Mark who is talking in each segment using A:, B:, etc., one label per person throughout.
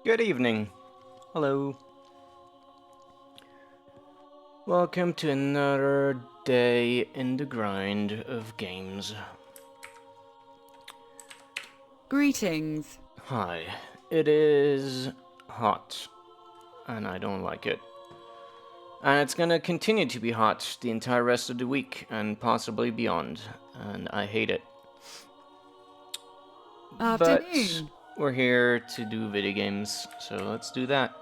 A: Good evening. Hello. Welcome to another day in the grind of games.
B: Greetings.
A: Hi. It is hot, and I don't like it. And it's gonna continue to be hot the entire rest of the week, and possibly beyond, and I hate it. But
B: Afternoon.
A: we're here to do video games, so let's do that.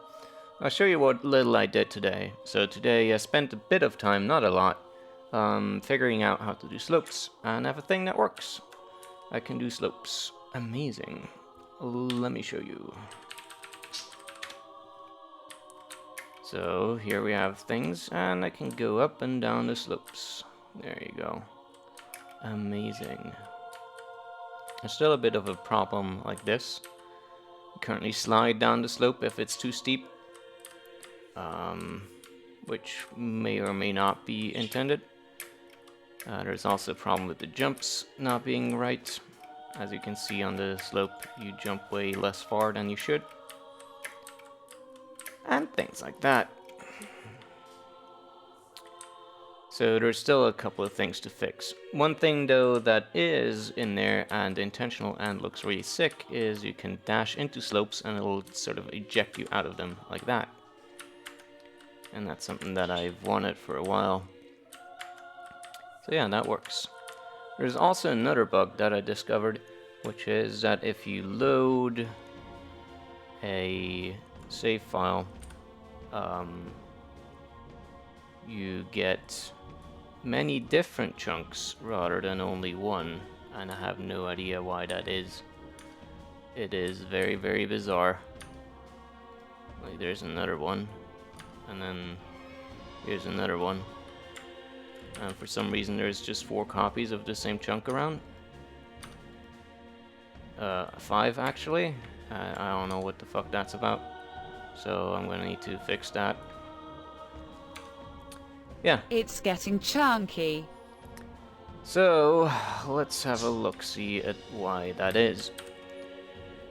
A: I'll show you what little I did today. So today I spent a bit of time, not a lot, figuring out how to do slopes, and I have a thing that works. I can do slopes. Amazing. Let me show you. So here we have things, and I can go up and down the slopes. There you go. Amazing. There's still a bit of a problem like this. You currently slide down the slope if it's too steep, which may or may not be intended. There's also a problem with the jumps not being right. As you can see on the slope, you jump way less far than you should. And things like that. So there's still a couple of things to fix. One thing though that is in there and intentional and looks really sick is you can dash into slopes and it'll sort of eject you out of them like that. And that's something that I've wanted for a while. So yeah, that works. There's also another bug that I discovered, which is that if you load a save file, you get many different chunks rather than only one, and I have no idea why that is. It is very, very bizarre. Like, there's another one, and then here's another one. And for some reason there's just 4 copies of the same chunk around. 5 actually. I don't know what the fuck that's about. So I'm gonna need to fix that. Yeah.
B: It's getting chunky.
A: So let's have a look-see at why that is.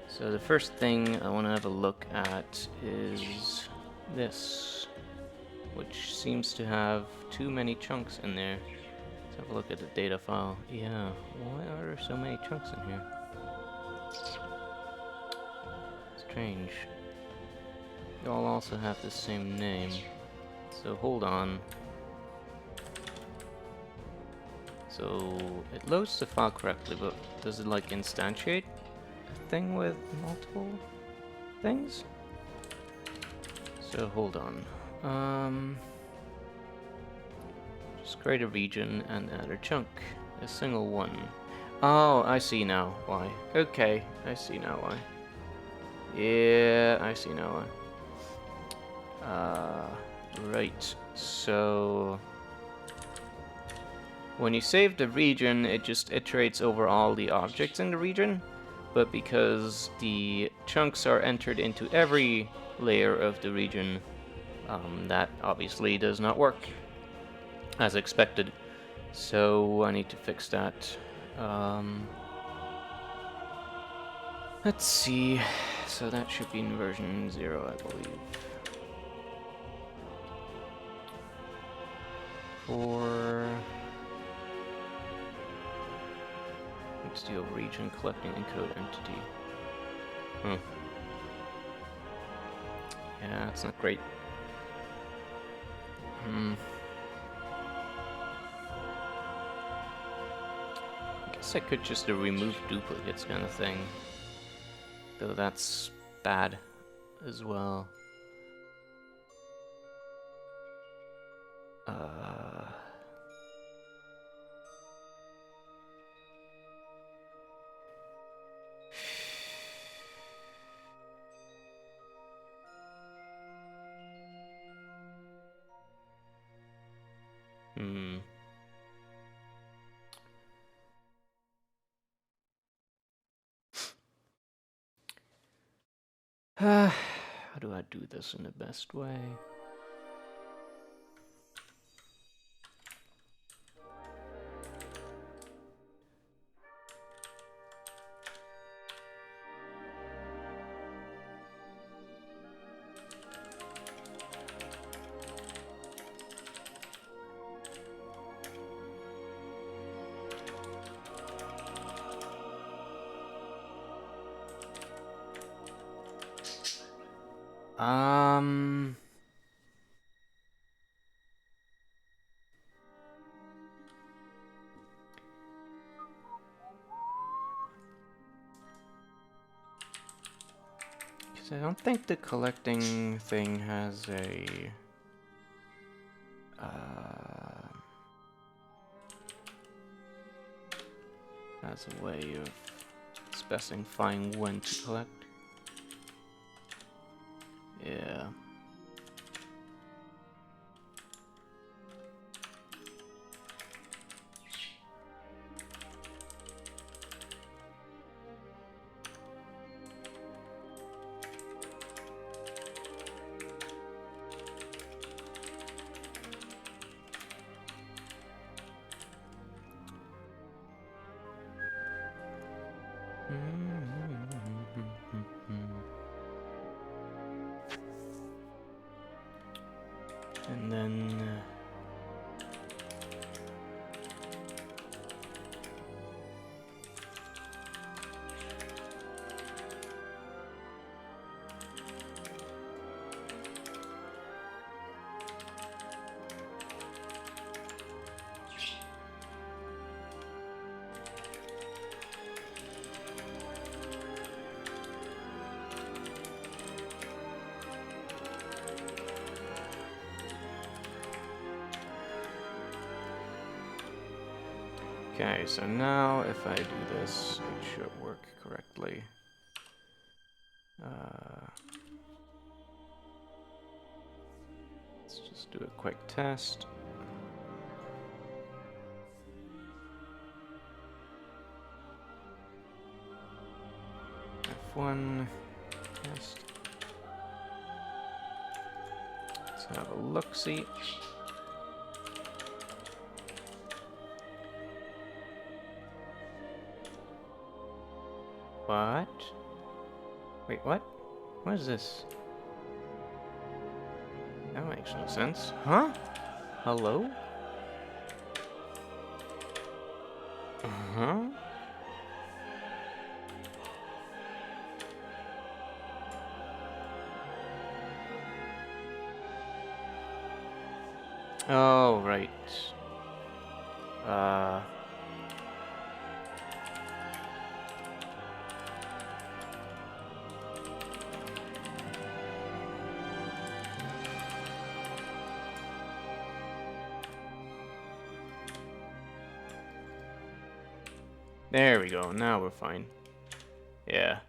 A: So the first thing I want to have a look at is this, which seems to have too many chunks in there. Let's have a look at the data file. Yeah, why are there so many chunks in here? Strange. They all also have the same name. So hold on. So it loads the file correctly, but does it like instantiate a thing with multiple things? So hold on. Just create a region and add a chunk. A single one. Oh, I see now why. Okay, I see now why. Yeah, I see now why. Right. So when you save the region, it just iterates over all the objects in the region, but because the chunks are entered into every layer of the region, that obviously does not work as expected. So I need to fix that. Let's see. So that should be in version 0, I believe. For let's do region collecting encode entity. Yeah, it's not great. I guess I could just remove duplicates kind of thing. Though that's bad as well. How do I do this in the best way? Um... Because I don't think the collecting thing has a... has a way of specifying when to collect. Yeah. And then... Okay, so now if I do this, it should work correctly. Let's just do a quick test. F1 test. Let's have a look-see. What? Wait, what? What is this? That makes no sense. Huh? Hello? Uh-huh. Oh, right. There we go. Now we're fine. Yeah.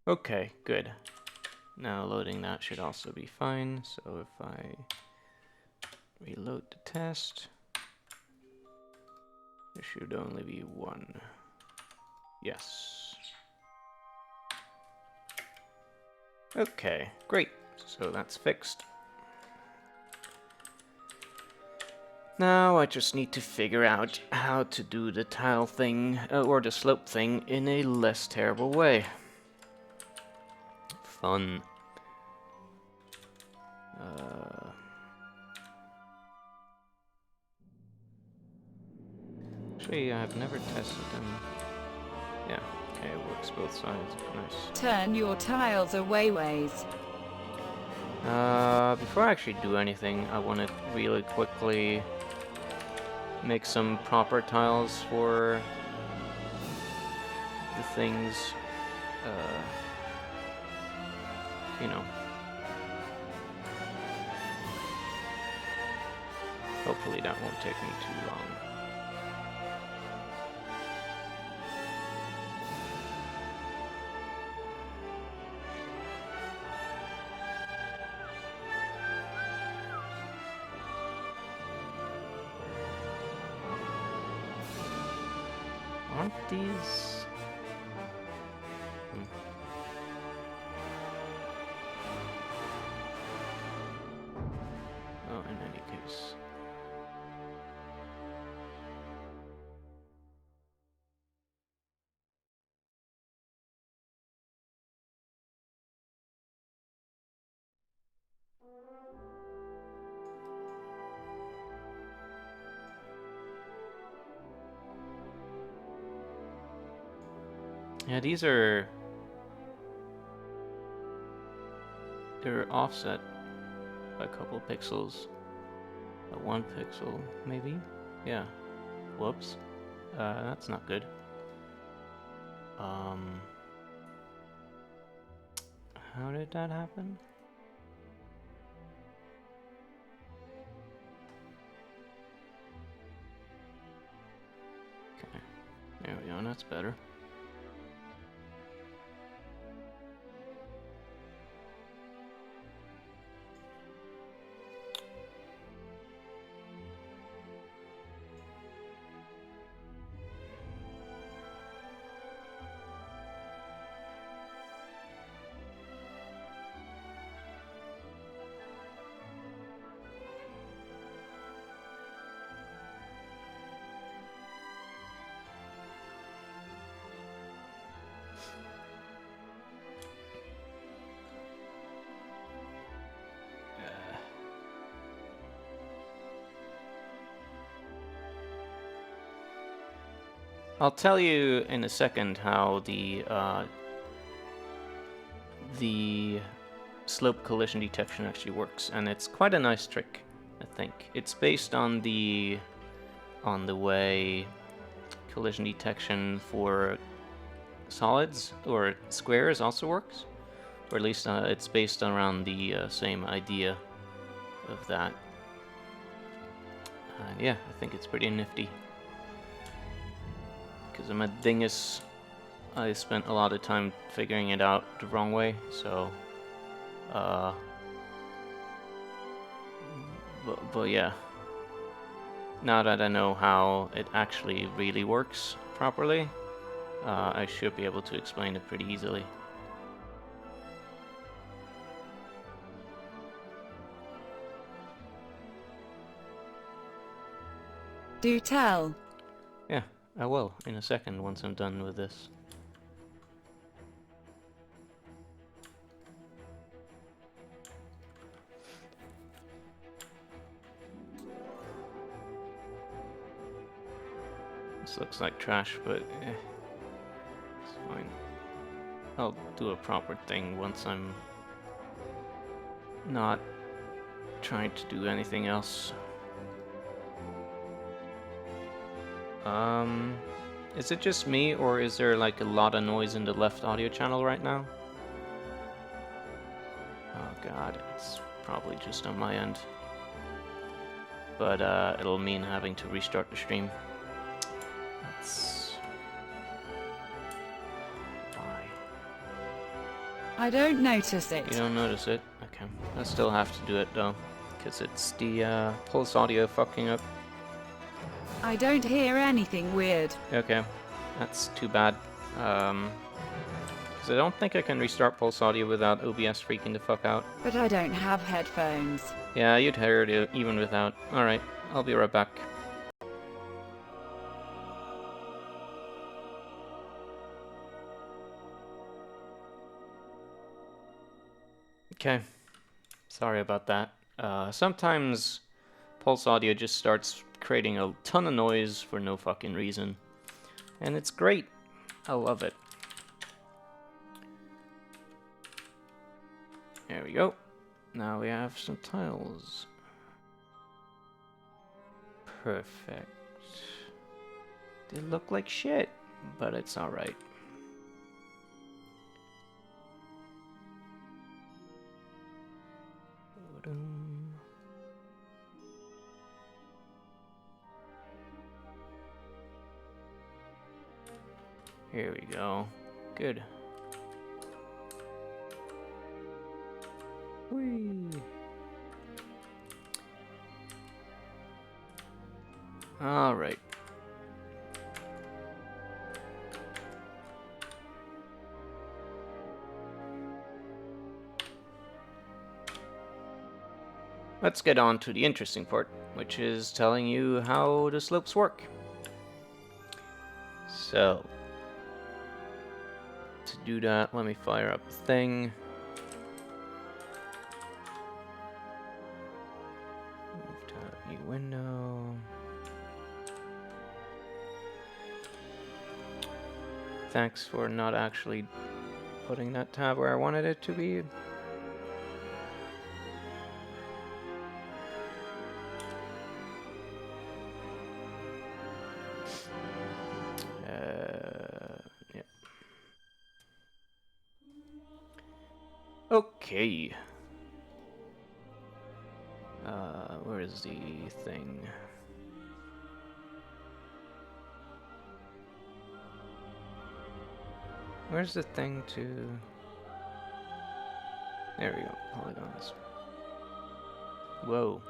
A: Okay, good. Now loading that should also be fine. So if I reload the test, there should only be one. Yes. Okay, great. So that's fixed. Now I just need to figure out how to do the tile thing, or the slope thing, in a less terrible way. Fun. Actually, I've never tested them. Yeah, okay, it works both sides. Nice.
B: Turn your tiles away ways.
A: Before I actually do anything, I want to really quickly make some proper tiles for the things, you know. Hopefully that won't take me too long. Aren't these... Oh, in any case. Yeah, these are they're offset by a couple of pixels. 1 pixel, maybe? Yeah. Whoops. That's not good. How did that happen? Okay. There we go, that's better. I'll tell you in a second how the slope collision detection actually works, and it's quite a nice trick, I think. It's based on the way collision detection for solids or squares also works, or at least it's based around the same idea of that. And yeah, I think it's pretty nifty. Because I'm a dingus, I spent a lot of time figuring it out the wrong way, so but yeah, now that I know how it actually really works properly, I should be able to explain it pretty easily.
B: Do tell.
A: Yeah, I will in a second once I'm done with this. This looks like trash, but it's fine. I'll do a proper thing once I'm not trying to do anything else. Is it just me, or is there like a lot of noise in the left audio channel right now? Oh god, it's probably just on my end. But it'll mean having to restart the stream. That's why.
B: I don't notice it.
A: You don't notice it? Okay. I still have to do it though, because it's the pulse audio fucking up.
B: I don't hear anything weird.
A: Okay, that's too bad. Because I don't think I can restart pulse audio without OBS freaking the fuck out.
B: But I don't have headphones.
A: Yeah, you'd hear it even without. Alright, I'll be right back. Okay, sorry about that. Sometimes pulse audio just starts creating a ton of noise for no fucking reason. And it's great. I love it. There we go. Now we have some tiles. Perfect. They look like shit, but it's alright. Here we go. Good. Whee. All right. Let's get on to the interesting part, which is telling you how the slopes work. So, to do that, let me fire up the thing. Move to a new window. Thanks for not actually putting that tab where I wanted it to be. Okay. Where is the thing? Where's the thing to... There we go, polygons. Whoa.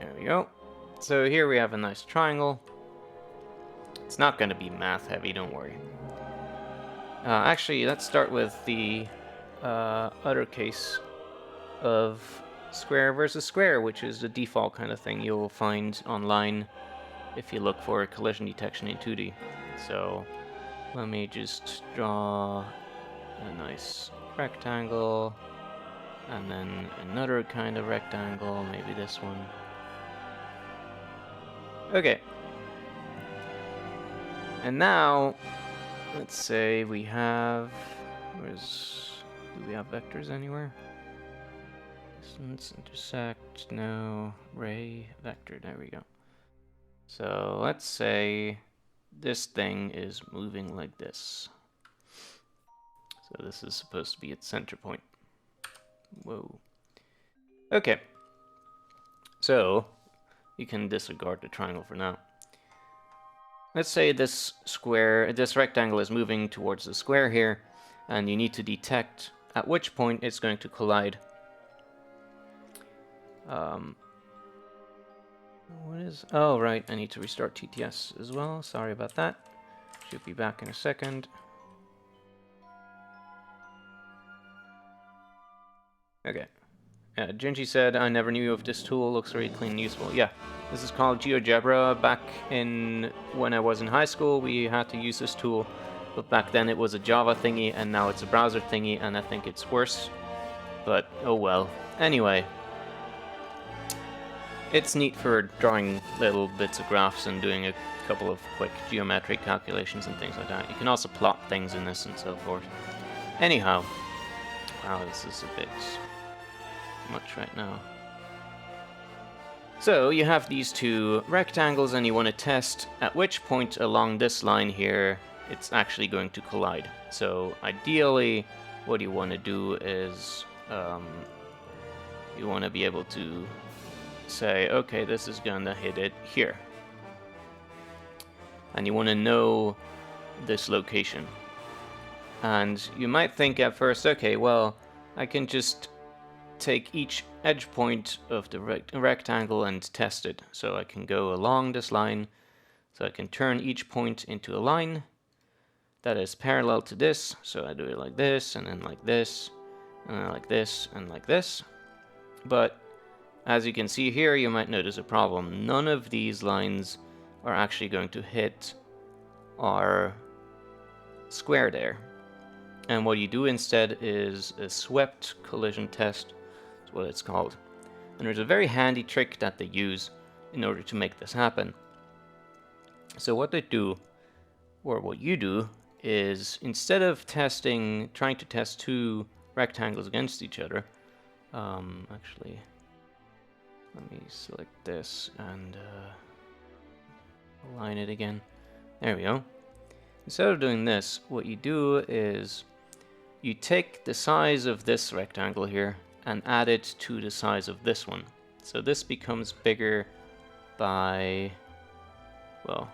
A: There we go. So here we have a nice triangle. It's not going to be math heavy, don't worry. Actually, let's start with the other case of square versus square, which is the default kind of thing you'll find online if you look for collision detection in 2D. So let me just draw a nice rectangle, and then another kind of rectangle, maybe this one. Okay. And now, let's say we have... Do we have vectors anywhere? Distance, intersect, no, ray, vector, there we go. So let's say this thing is moving like this. So this is supposed to be its center point. Whoa. Okay. So you can disregard the triangle for now. Let's say this rectangle is moving towards the square here, and you need to detect at which point it's going to collide. What is... Oh, right, I need to restart TTS as well. Sorry about that. Should be back in a second. Okay. Gingy said, I never knew of this tool. Looks really clean and useful. Yeah, this is called GeoGebra. Back in... when I was in high school, we had to use this tool. But back then it was a Java thingy, and now it's a browser thingy, and I think it's worse. But, oh well. Anyway. It's neat for drawing little bits of graphs and doing a couple of quick geometric calculations and things like that. You can also plot things in this and so forth. Anyhow. Wow, this is a bit much right now. So, you have these two rectangles and you want to test at which point along this line here it's actually going to collide. So, ideally, what you want to do is you want to be able to say, okay, this is gonna hit it here. And you want to know this location. And you might think at first, okay, well, I can just take each edge point of the rectangle and test it. So I can go along this line, so I can turn each point into a line that is parallel to this. So I do it like this, and then like this, and then like this, and like this. But as you can see here, you might notice a problem. None of these lines are actually going to hit our square there. And what you do instead is a swept collision test. That's what it's called. And there's a very handy trick that they use in order to make this happen. So what they do, or what you do, is instead of trying to test two rectangles against each other, actually, let me select this and align it again. There we go. Instead of doing this, what you do is you take the size of this rectangle here and add it to the size of this one. So this becomes bigger by, well,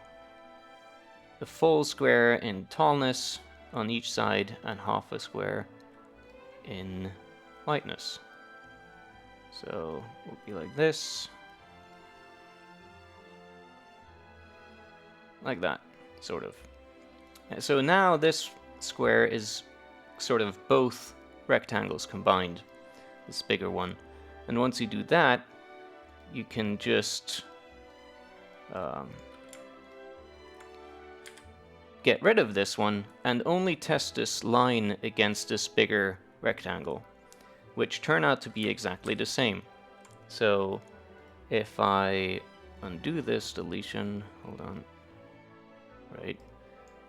A: the full square in tallness on each side and half a square in lightness. So it will be like this. Like that, sort of. And so now this square is sort of both rectangles combined, this bigger one. And once you do that, you can just get rid of this one and only test this line against this bigger rectangle, which turn out to be exactly the same. So if I undo this deletion, hold on, right,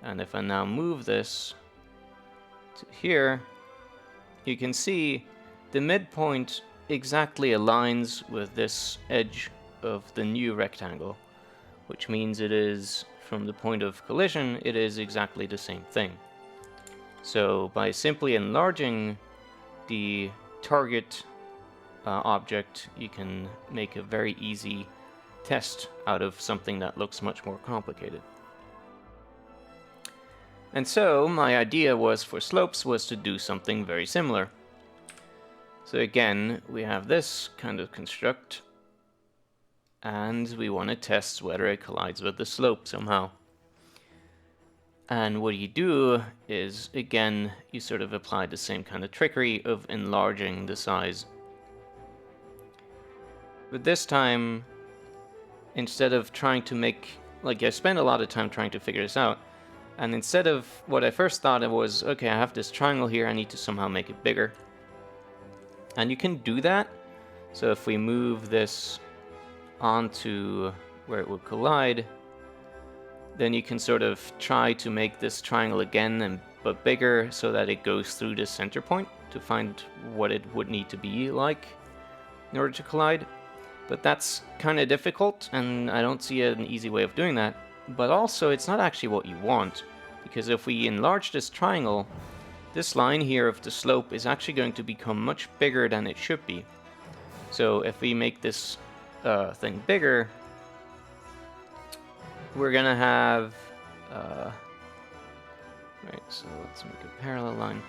A: and if I now move this to here, you can see the midpoint exactly aligns with this edge of the new rectangle, which means it is, from the point of collision, it is exactly the same thing. So by simply enlarging the target object, you can make a very easy test out of something that looks much more complicated. And so my idea was for slopes was to do something very similar. So again, we have this kind of construct, and we want to test whether it collides with the slope somehow. And what you do is, again, you sort of apply the same kind of trickery of enlarging the size. But this time, instead of trying to make, like, I spent a lot of time trying to figure this out, and instead of what I first thought it was, okay, I have this triangle here, I need to somehow make it bigger. And you can do that. So if we move this onto where it would collide, then you can sort of try to make this triangle again, but bigger, so that it goes through the center point to find what it would need to be like in order to collide. But that's kind of difficult, and I don't see an easy way of doing that. But also, it's not actually what you want, because if we enlarge this triangle, this line here of the slope is actually going to become much bigger than it should be. So if we make this thing bigger, we're gonna have right, so let's make a parallel line.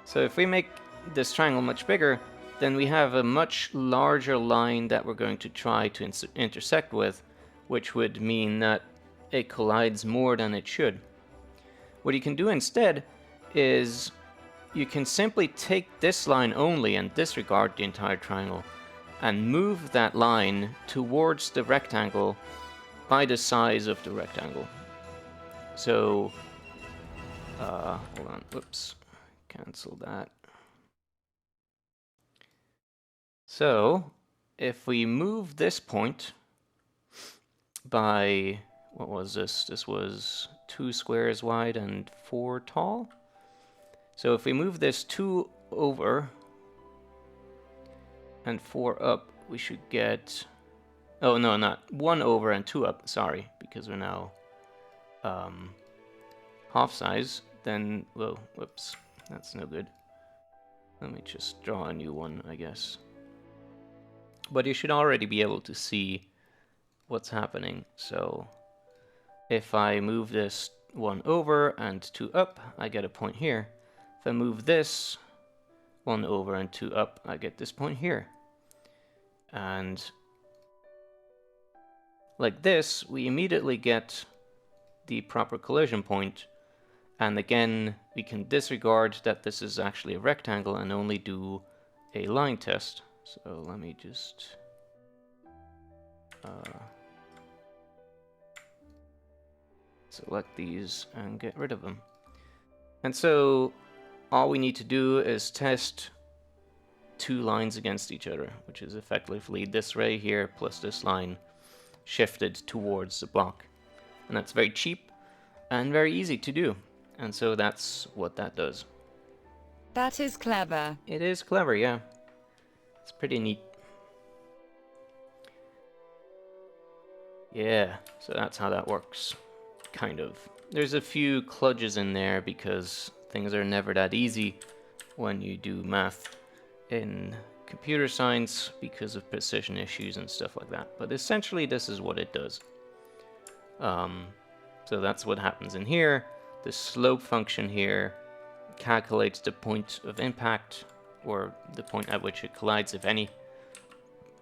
A: So if we make this triangle much bigger, then we have a much larger line that we're going to try to intersect with, which would mean that it collides more than it should. What you can do instead is you can simply take this line only and disregard the entire triangle, and move that line towards the rectangle by the size of the rectangle. So, hold on, whoops, cancel that. So, if we move this point by, what was this? This was 2 squares wide and 4 tall. So if we move this 2 over and 4 up, we should get, oh no, not 1 over and 2 up, sorry, because we're now half size. Then, whoa, whoops, that's no good. Let me just draw a new one, I guess. But you should already be able to see what's happening. So if I move this 1 over and 2 up, I get a point here. If I move this 1 over and 2 up, I get this point here. And like this, we immediately get the proper collision point. And again, we can disregard that this is actually a rectangle and only do a line test. So let me just select these and get rid of them. And so all we need to do is test 2 lines against each other, which is effectively this ray here plus this line shifted towards the block. And that's very cheap and very easy to do. And so that's what that does.
B: That is clever.
A: It is clever, yeah. It's pretty neat. Yeah, so that's how that works. Kind of. There's a few kludges in there because things are never that easy when you do math in computer science because of precision issues and stuff like that. But essentially this is what it does. So that's what happens in here. The slope function here calculates the point of impact, or the point at which it collides, if any.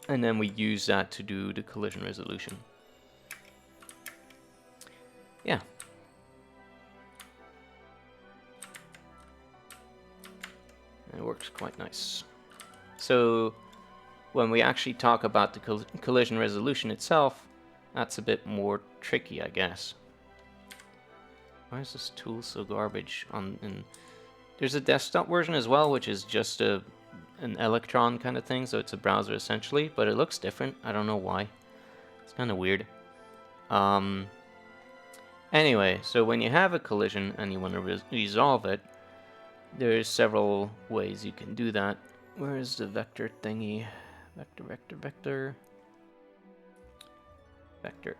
A: And then we use that to do the collision resolution. Yeah. It works quite nice. So when we actually talk about the collision resolution itself, that's a bit more tricky, I guess. Why is this tool so garbage? There's a desktop version as well, which is just an Electron kind of thing, so it's a browser essentially, but it looks different. I don't know why. It's kind of weird. Anyway, so when you have a collision and you want to resolve it, there's several ways you can do that. Where is the vector thingy? Vector. vector.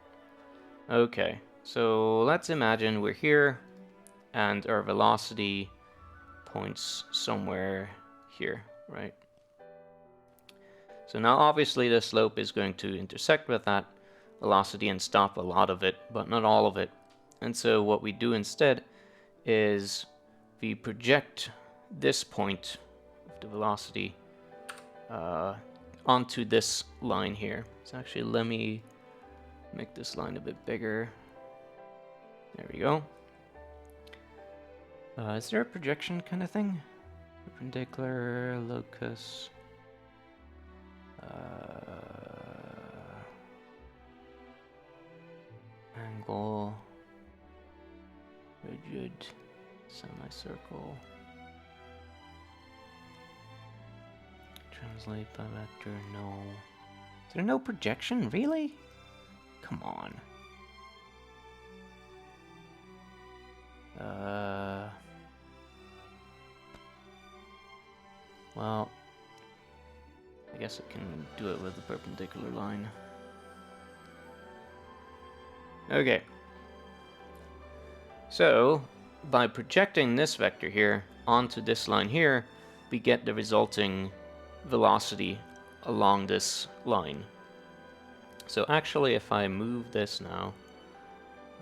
A: Okay, so let's imagine we're here and our velocity points somewhere here, right? So now obviously the slope is going to intersect with that velocity and stop a lot of it, but not all of it. And so what we do instead is we project this point of the velocity onto this line here. So actually let me make this line a bit bigger. There we go. Is there a projection kind of thing? Perpendicular, locus. Angle. Rigid. Semicircle. Translate by vector, no. Is there no projection? Really? Come on. Well, I guess I can do it with the perpendicular line. Okay. So, by projecting this vector here onto this line here, we get the resulting velocity along this line. So actually, if I move this now,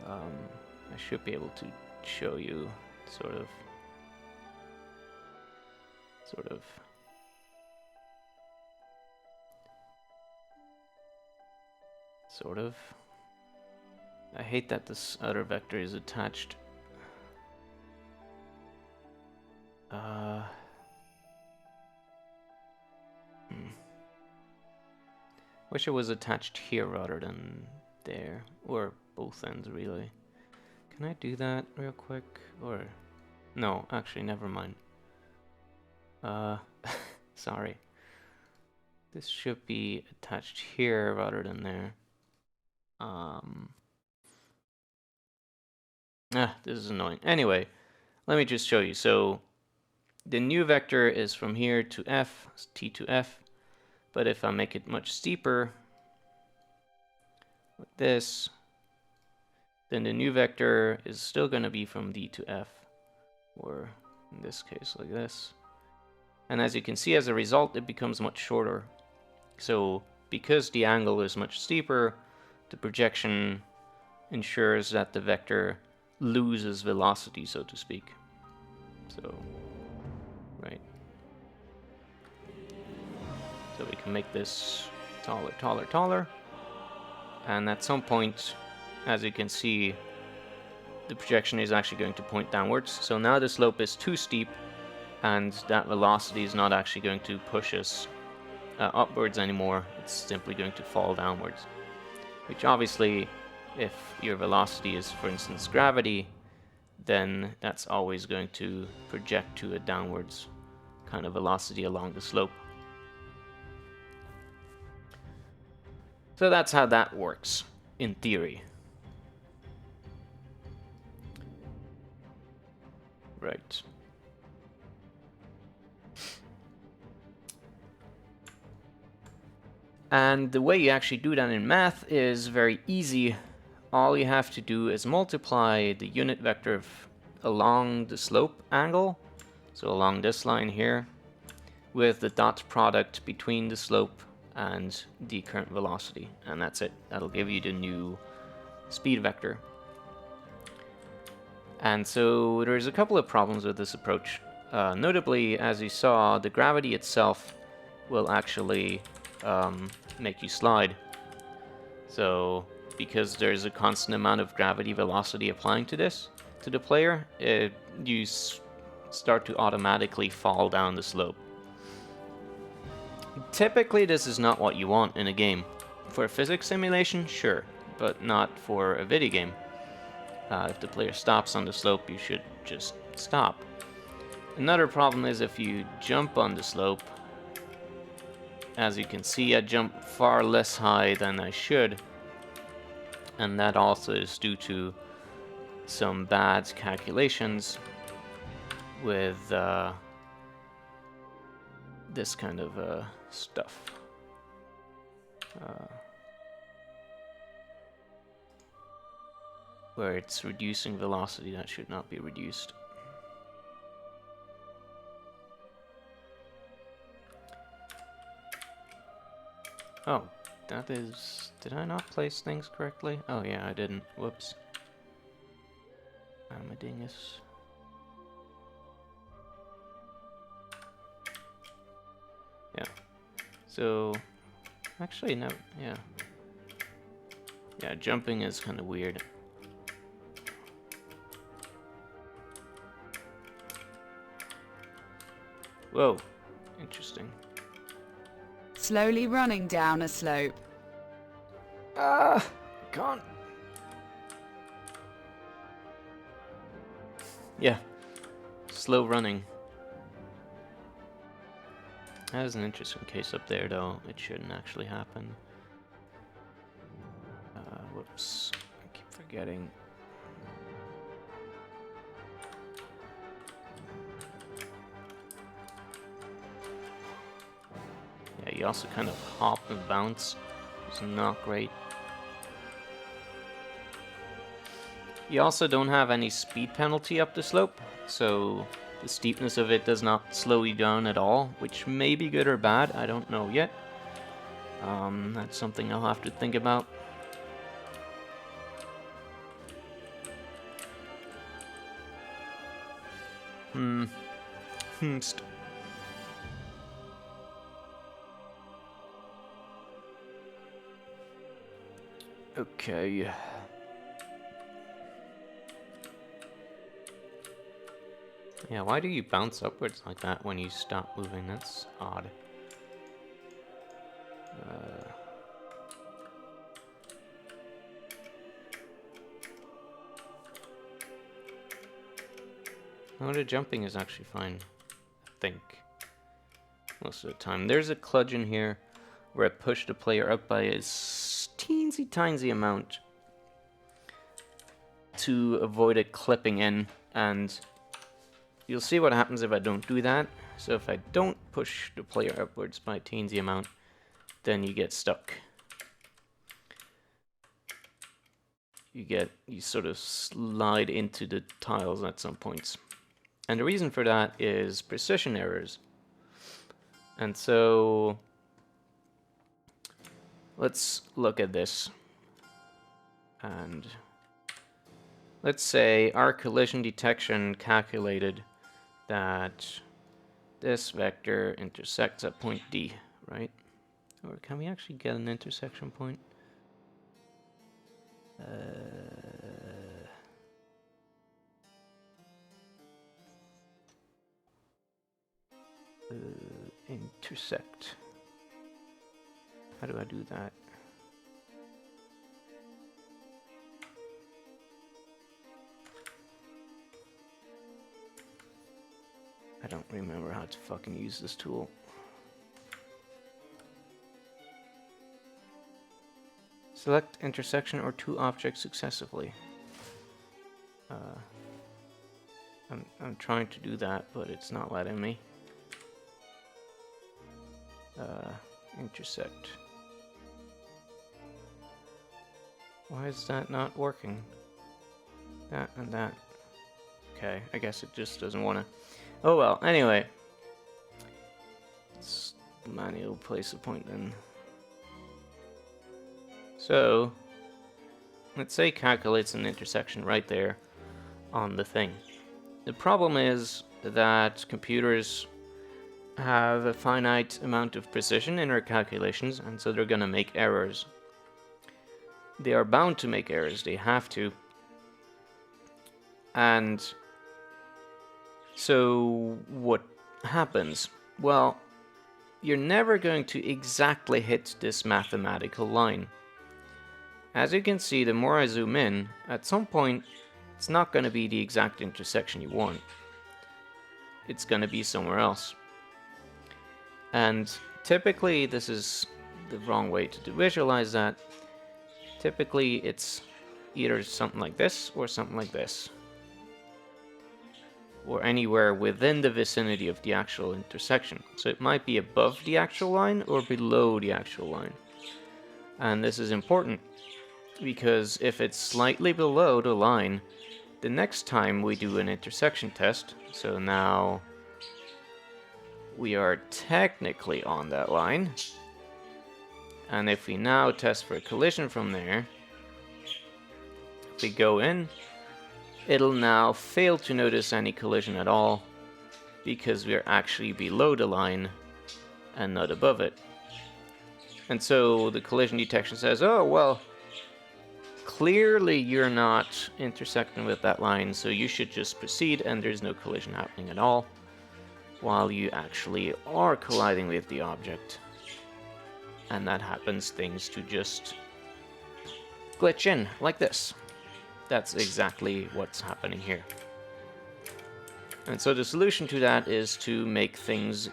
A: I should be able to show you sort of. I hate that this other vector is attached. Wish it was attached here rather than there, or both ends really. Can I do that real quick? Or no, actually, never mind. Sorry. This should be attached here rather than there. This is annoying. Anyway, let me just show you. So the new vector is from here to f, t to f. But if I make it much steeper, like this, then the new vector is still going to be from d to f, or in this case like this. And as you can see, as a result, it becomes much shorter. So because the angle is much steeper, the projection ensures that the vector loses velocity, so to speak. So, right. So we can make this taller, taller, taller. And at some point, as you can see, the projection is actually going to point downwards. So now the slope is too steep, and that velocity is not actually going to push us upwards anymore. It's simply going to fall downwards. Which obviously, if your velocity is, for instance, gravity, then that's always going to project to a downwards kind of velocity along the slope. So that's how that works, in theory. Right. And the way you actually do that in math is very easy. All you have to do is multiply the unit vector along the slope angle, so along this line here, with the dot product between the slope and the current velocity, and that's it. That'll give you the new speed vector. And so there's a couple of problems with this approach. Notably, as you saw, the gravity itself will actually make you slide. So because there's a constant amount of gravity velocity applying to this, to the player, you start to automatically fall down the slope. Typically, this is not what you want in a game. For a physics simulation, sure, but not for a video game. If the player stops on the slope, you should just stop. Another problem is if you jump on the slope. As you can see, I jump far less high than I should, and that also is due to some bad calculations with this kind of stuff. where it's reducing velocity that should not be reduced. Oh, that is... Did I not place things correctly? Oh yeah, I didn't. Whoops. I'm a dingus. Yeah. So... Actually, no. Yeah. Yeah, jumping is kind of weird. Whoa. Interesting.
B: Slowly running down a slope.
A: Ah! Can't. Yeah. Slow running. That is an interesting case up there, though. It shouldn't actually happen. Whoops. I keep forgetting. Yeah, you also kind of hop and bounce. It's not great. You also don't have any speed penalty up the slope, so the steepness of it does not slow you down at all, which may be good or bad, I don't know yet. That's something I'll have to think about. Okay. Yeah, why do you bounce upwards like that when you stop moving? That's odd. No, the jumping is actually fine, I think. Most of the time. There's a kludge in here where I push the player up by a teensy tiny amount to avoid it clipping in, and you'll see what happens if I don't do that. So if I don't push the player upwards by a teensy amount, then you get stuck. You sort of slide into the tiles at some points. And the reason for that is precision errors. And so let's look at this. And let's say our collision detection calculated that this vector intersects at point D, right? Or can we actually get an intersection point? Intersect. How do I do that? I don't remember how to fucking use this tool. Select intersection or two objects successively. I'm trying to do that, but it's not letting me. Intersect. Why is that not working? That and that. Okay, I guess it just doesn't want to. Oh well, anyway. Let's manual place a point then. So, let's say calculates an intersection right there on the thing. The problem is that computers have a finite amount of precision in their calculations, and so they're going to make errors. They are bound to make errors, they have to. And so what happens? Well, you're never going to exactly hit this mathematical line. As you can see, the more I zoom in, at some point, it's not going to be the exact intersection you want. It's going to be somewhere else. And typically, this is the wrong way to visualize that. Typically, it's either something like this or something like this. Or anywhere within the vicinity of the actual intersection. So it might be above the actual line or below the actual line. And this is important because if it's slightly below the line, the next time we do an intersection test, so now we are technically on that line, and if we now test for a collision from there, if we go in, it'll now fail to notice any collision at all, because we're actually below the line and not above it. And so the collision detection says, oh, well, clearly you're not intersecting with that line, so you should just proceed and there's no collision happening at all, while you actually are colliding with the object. And that happens things to just glitch in, like this. That's exactly what's happening here. And so the solution to that is to make things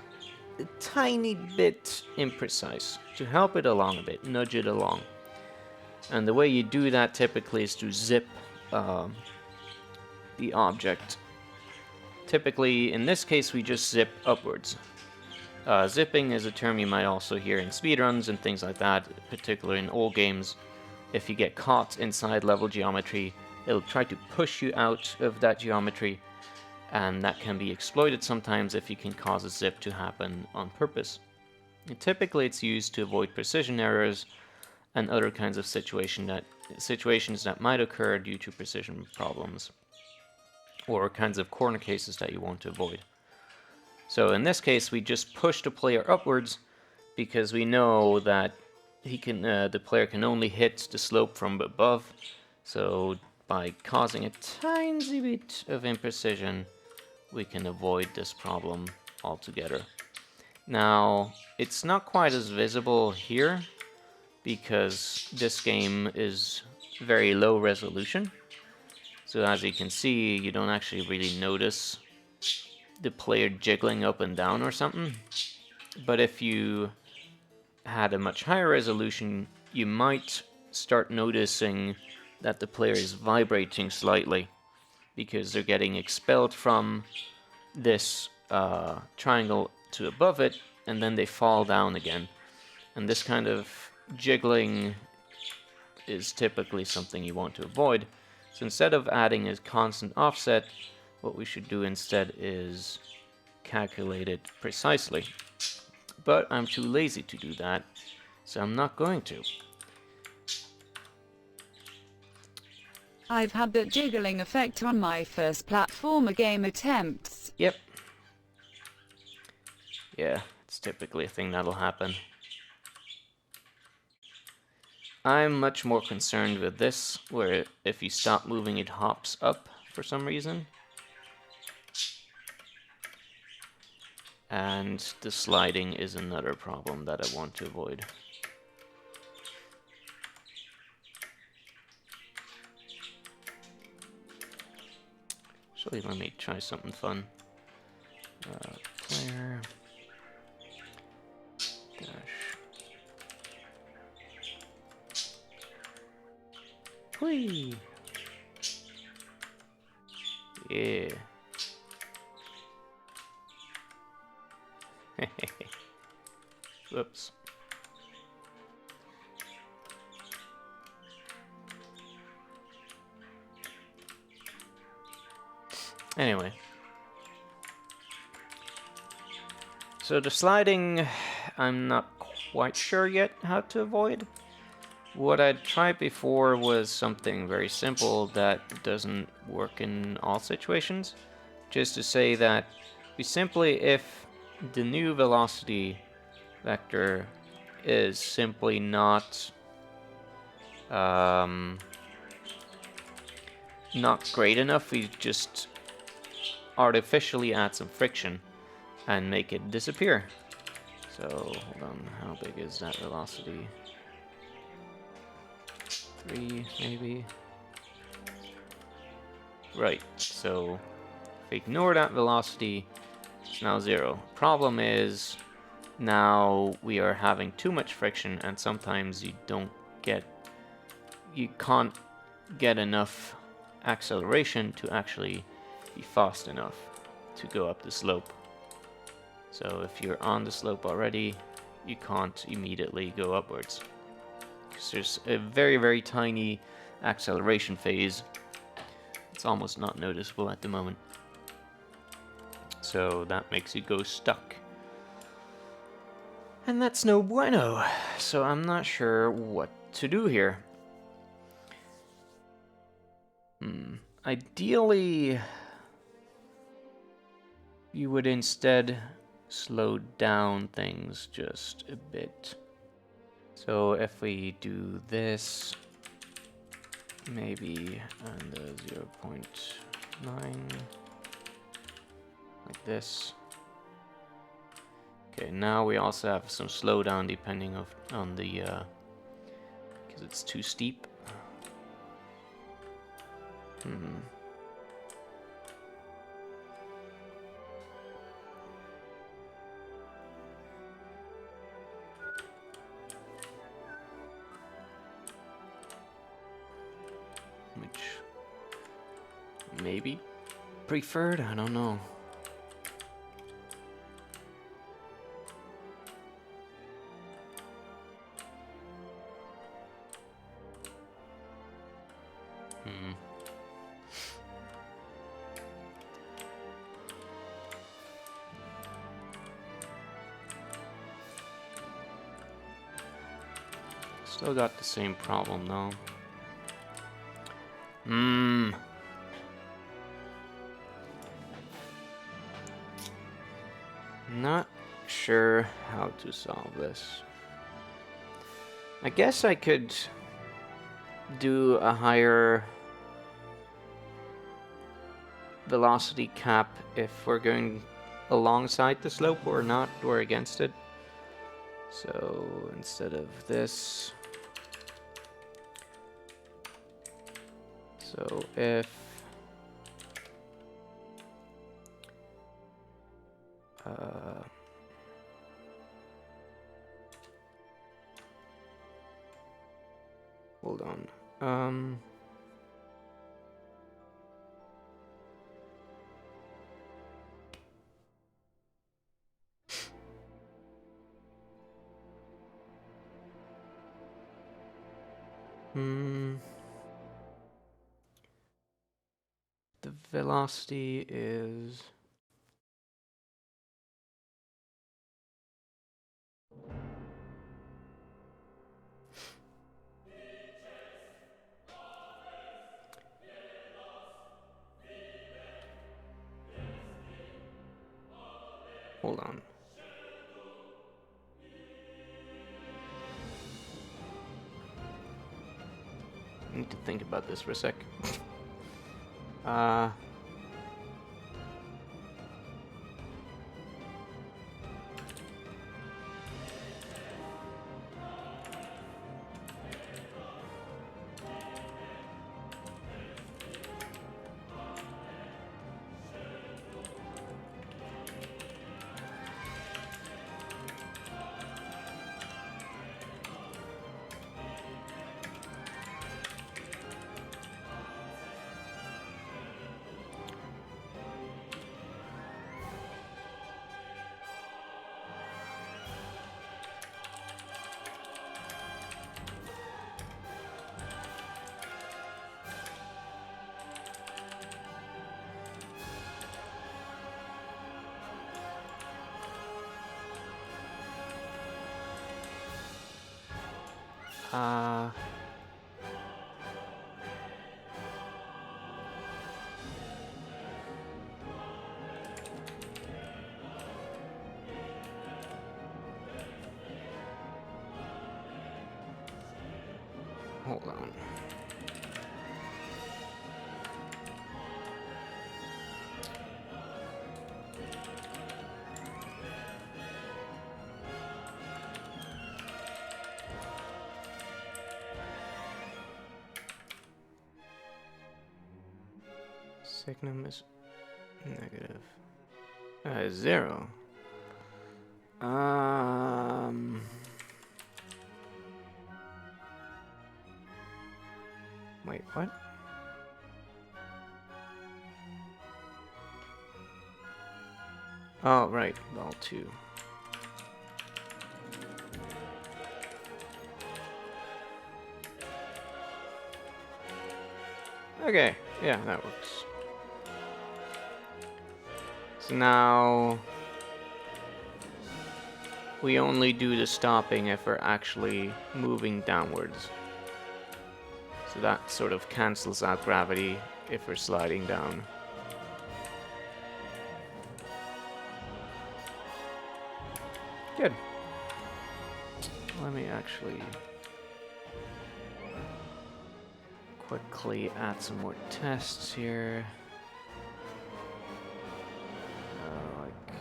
A: a tiny bit imprecise, to help it along a bit, nudge it along. And the way you do that typically is to zip the object. Typically, in this case, we just zip upwards. Zipping is a term you might also hear in speedruns and things like that, particularly in old games. If you get caught inside level geometry, it'll try to push you out of that geometry, and that can be exploited sometimes if you can cause a zip to happen on purpose. And typically it's used to avoid precision errors and other kinds of situations that might occur due to precision problems, or kinds of corner cases that you want to avoid. So in this case, we just push the player upwards because we know that the player can only hit the slope from above. So by causing a tiny bit of imprecision, we can avoid this problem altogether. Now, it's not quite as visible here because this game is very low resolution. So as you can see, you don't actually really notice the player jiggling up and down or something. But if you had a much higher resolution, you might start noticing that the player is vibrating slightly because they're getting expelled from this triangle to above it, and then they fall down again. And this kind of jiggling is typically something you want to avoid. So instead of adding a constant offset, what we should do instead is calculate it precisely. But I'm too lazy to do that, so I'm not going to.
B: I've had that jiggling effect on my first platformer game attempts.
A: Yep. Yeah, it's typically a thing that'll happen. I'm much more concerned with this, where if you stop moving it hops up for some reason. And the sliding is another problem that I want to avoid. Actually, let me try something fun. Player dash. Whee! Yeah. Whoops. Anyway. So the sliding, I'm not quite sure yet how to avoid. What I tried before was something very simple that doesn't work in all situations. Just to say that we simply, if the new velocity vector is simply not great enough, we just artificially add some friction and make it disappear. So hold on, how big is that velocity? 3 maybe. Right, so if we ignore that velocity, it's now 0. Problem is, now we are having too much friction, and sometimes you can't get enough acceleration to actually be fast enough to go up the slope. So if you're on the slope already, you can't immediately go upwards, because there's a very, very tiny acceleration phase. It's almost not noticeable at the moment. So that makes you go stuck. And that's no bueno. So I'm not sure what to do here. Ideally, you would instead slow down things just a bit. So if we do this, maybe and 0.9 like this. Okay, now we also have some slowdown depending on the because it's too steep. Which maybe preferred, I don't know. Still got the same problem though. Not sure how to solve this. I guess I could do a higher velocity cap if we're going alongside the slope or not, or against it. So instead of this, so if hold on. The velocity is hold on. I need to think about this for a sec. Hold on. Signum is negative. 0. Wait, what? Oh, right, ball 2. Okay, yeah, that works. So now we only do the stopping if we're actually moving downwards. So that sort of cancels out gravity if we're sliding down. Good. Let me actually quickly add some more tests here. Like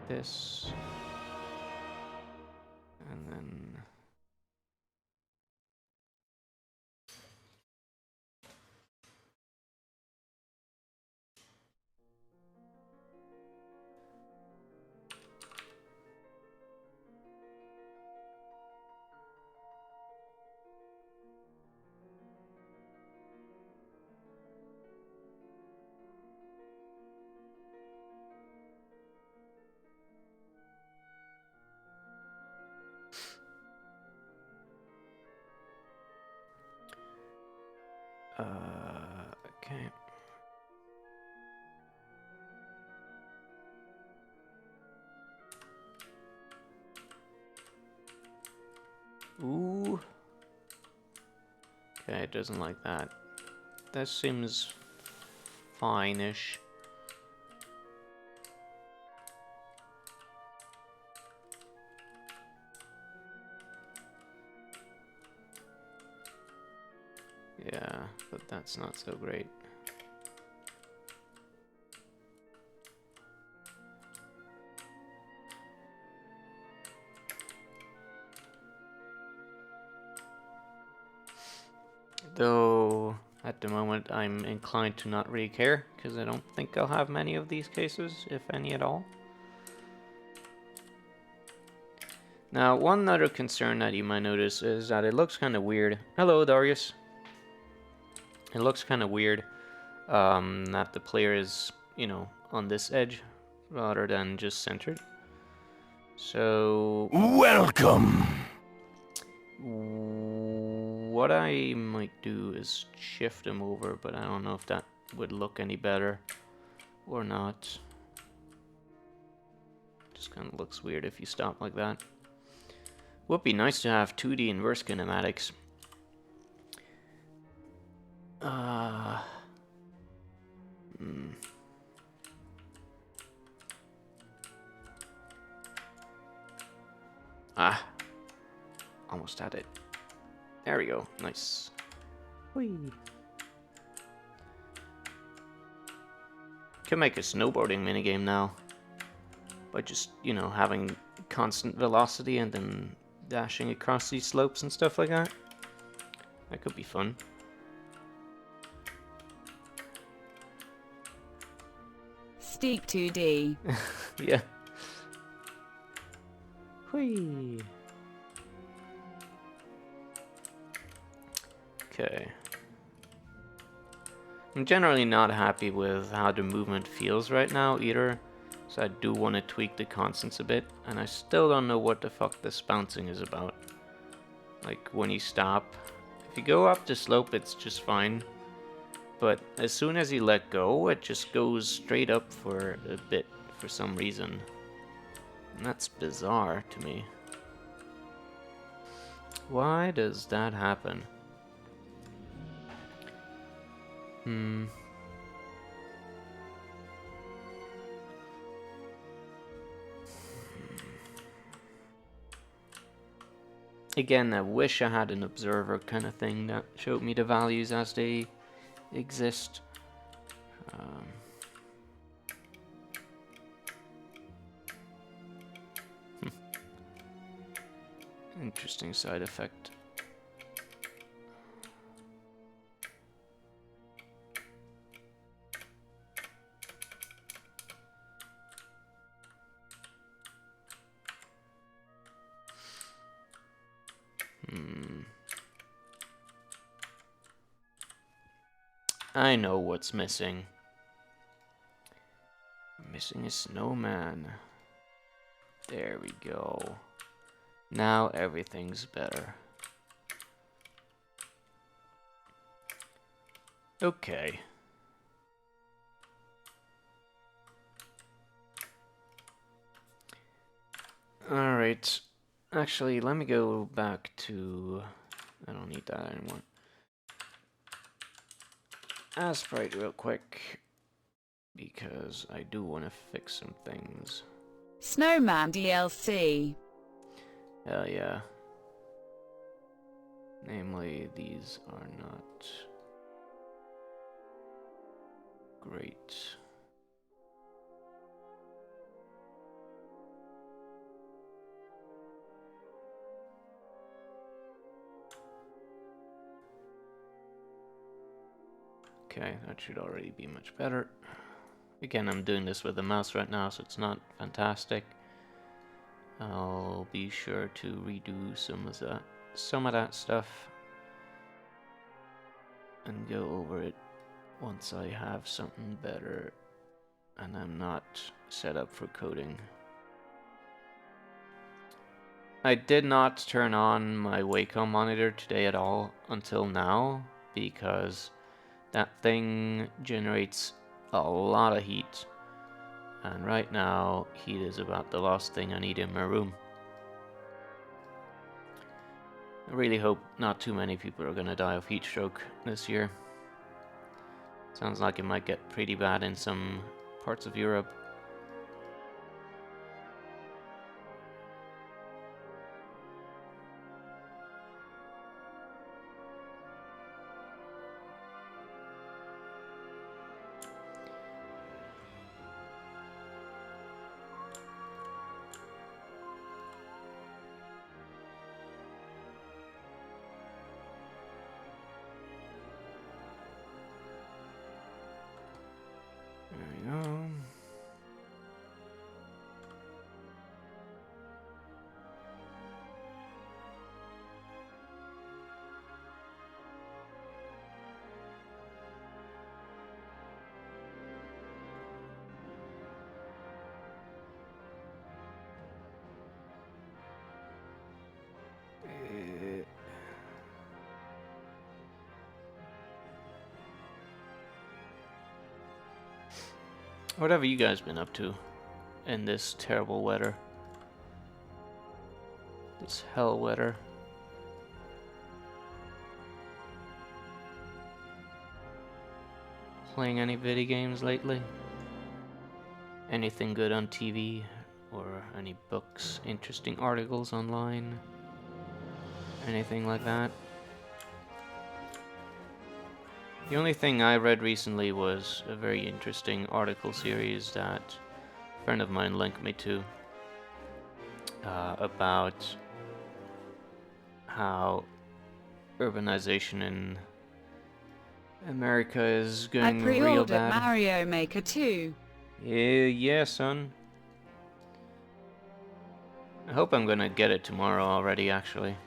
A: this. And then... okay. Ooh. Okay, it doesn't like that. That seems fine-ish. Yeah, but that's not so great. Though, at the moment, I'm inclined to not really care, because I don't think I'll have many of these cases, if any at all. Now, one other concern that you might notice is that it looks kind of weird. Hello, Darius. It looks kind of weird that the player is, you know, on this edge rather than just centered. So...
C: Welcome!
A: What I might do is shift them over, but I don't know if that would look any better or not. Just kind of looks weird if you stop like that. Would be nice to have 2D inverse kinematics. Ah, almost had it. There we go. Nice. Whee. Can make a snowboarding minigame now. By just, you know, having constant velocity and then dashing across these slopes and stuff like that. That could be fun.
B: Steep 2D.
A: Yeah. Whee. Okay. I'm generally not happy with how the movement feels right now either, so I do want to tweak the constants a bit, and I still don't know what the fuck this bouncing is about. Like, when you stop, if you go up the slope it's just fine, but as soon as you let go it just goes straight up for a bit for some reason. And that's bizarre to me. Why does that happen? Again, I wish I had an observer kind of thing that showed me the values as they exist. Interesting side effect. I know what's missing. Missing a snowman. There we go. Now everything's better. Okay. Alright. Actually, let me go back to... I don't need that anymore. Asprite real quick, because I do want to fix some things.
B: Snowman DLC.
A: Hell yeah. Namely, these are not great. Okay, that should already be much better. Again, I'm doing this with the mouse right now, so it's not fantastic. I'll be sure to redo some of that stuff and go over it once I have something better and I'm not set up for coding. I did not turn on my Wacom monitor today at all until now, because that thing generates a lot of heat, and right now heat is about the last thing I need in my room. I really hope not too many people are gonna die of heat stroke this year. Sounds like it might get pretty bad in some parts of Europe. There we go. What have you guys been up to in this terrible weather? This hell weather. Playing any video games lately? Anything good on TV? Or any books, interesting articles online? Anything like that? The only thing I read recently was a very interesting article series that a friend of mine linked me to, about how urbanization in America is
B: I
A: going real
B: pre-ordered
A: bad.
B: Mario Maker 2.
A: Yeah, son. I hope I'm gonna get it tomorrow already, actually.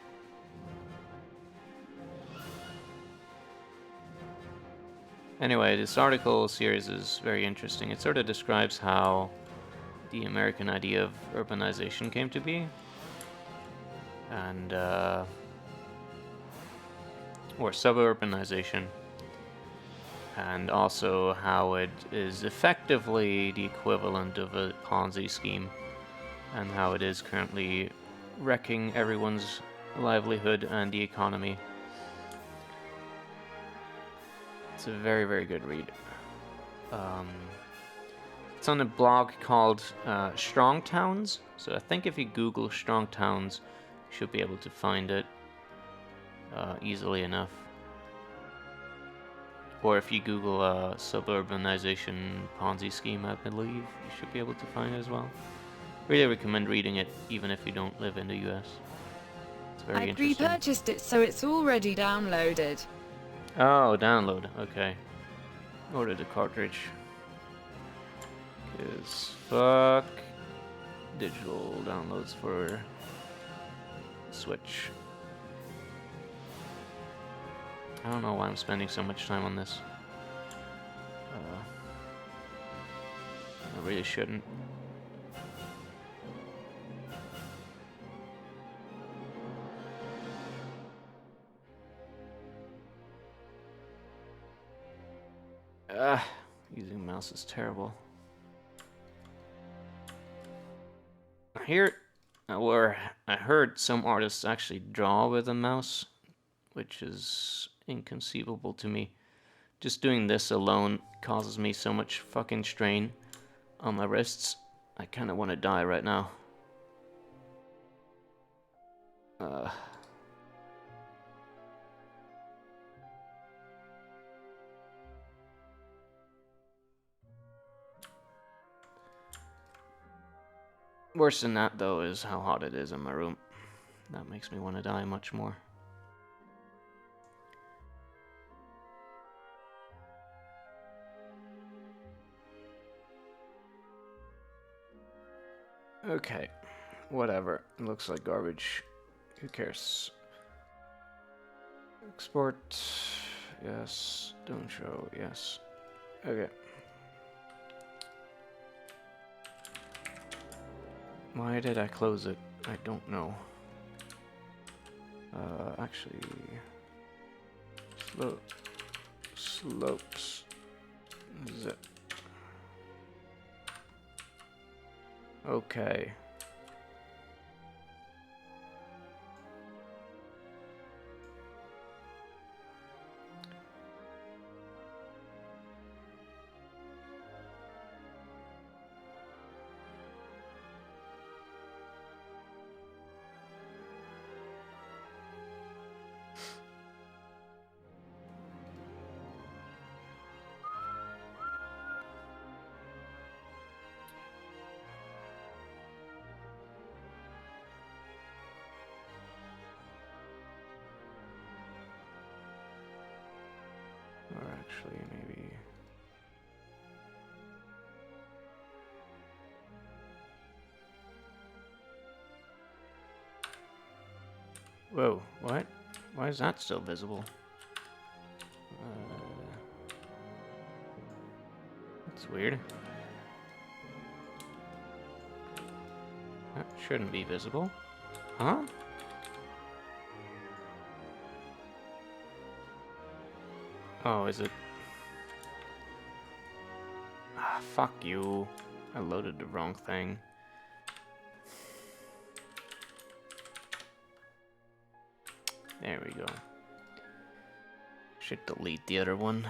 A: Anyway, this article series is very interesting. It sort of describes how the American idea of urbanization came to be, and or suburbanization, and also how it is effectively the equivalent of a Ponzi scheme, and how it is currently wrecking everyone's livelihood and the economy. It's a very, very good read. It's on a blog called Strong Towns, so I think if you Google Strong Towns, you should be able to find it easily enough. Or if you Google suburbanization Ponzi scheme, I believe you should be able to find it as well. Really recommend reading it, even if you don't live in the US. It's very
B: I
A: interesting.
B: pre-purchased it, so it's already downloaded.
A: Oh, download. Okay. Order the cartridge. 'Cause fuck digital downloads for Switch. I don't know why I'm spending so much time on this. I really shouldn't. mouse is terrible. I heard some artists actually draw with a mouse, which is inconceivable to me. Just doing this alone causes me so much fucking strain on my wrists. I kind of want to die right now. Worse than that, though, is how hot it is in my room. That makes me want to die much more. Okay, whatever. It looks like garbage. Who cares? Export. Yes. Don't show. Yes. Okay. Why did I close it? I don't know. Actually... Slopes. Zip. Okay. Or actually, maybe... Whoa, what? Why is that still visible? That's weird. That shouldn't be visible. Huh? Oh, is it? Ah, fuck you. I loaded the wrong thing. There we go. Should delete the other one.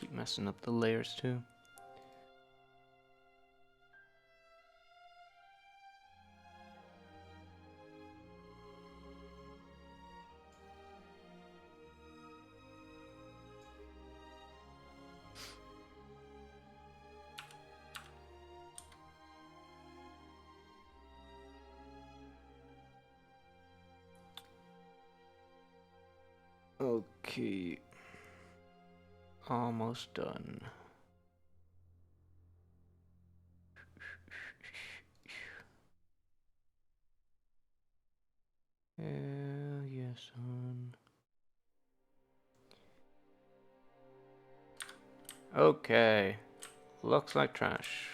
A: Keep messing up the layers too. Okay. Almost done. Hell yes, son. Okay. Looks like trash.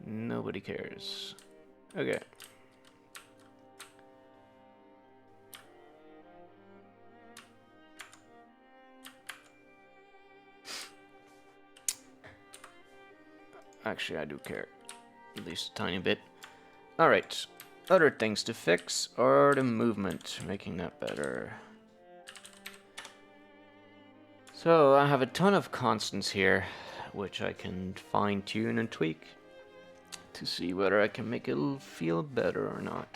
A: Nobody cares. Okay. Actually, I do care. At least a tiny bit. Alright. Other things to fix are the movement, making that better. So, I have a ton of constants here, which I can fine-tune and tweak to see whether I can make it feel better or not.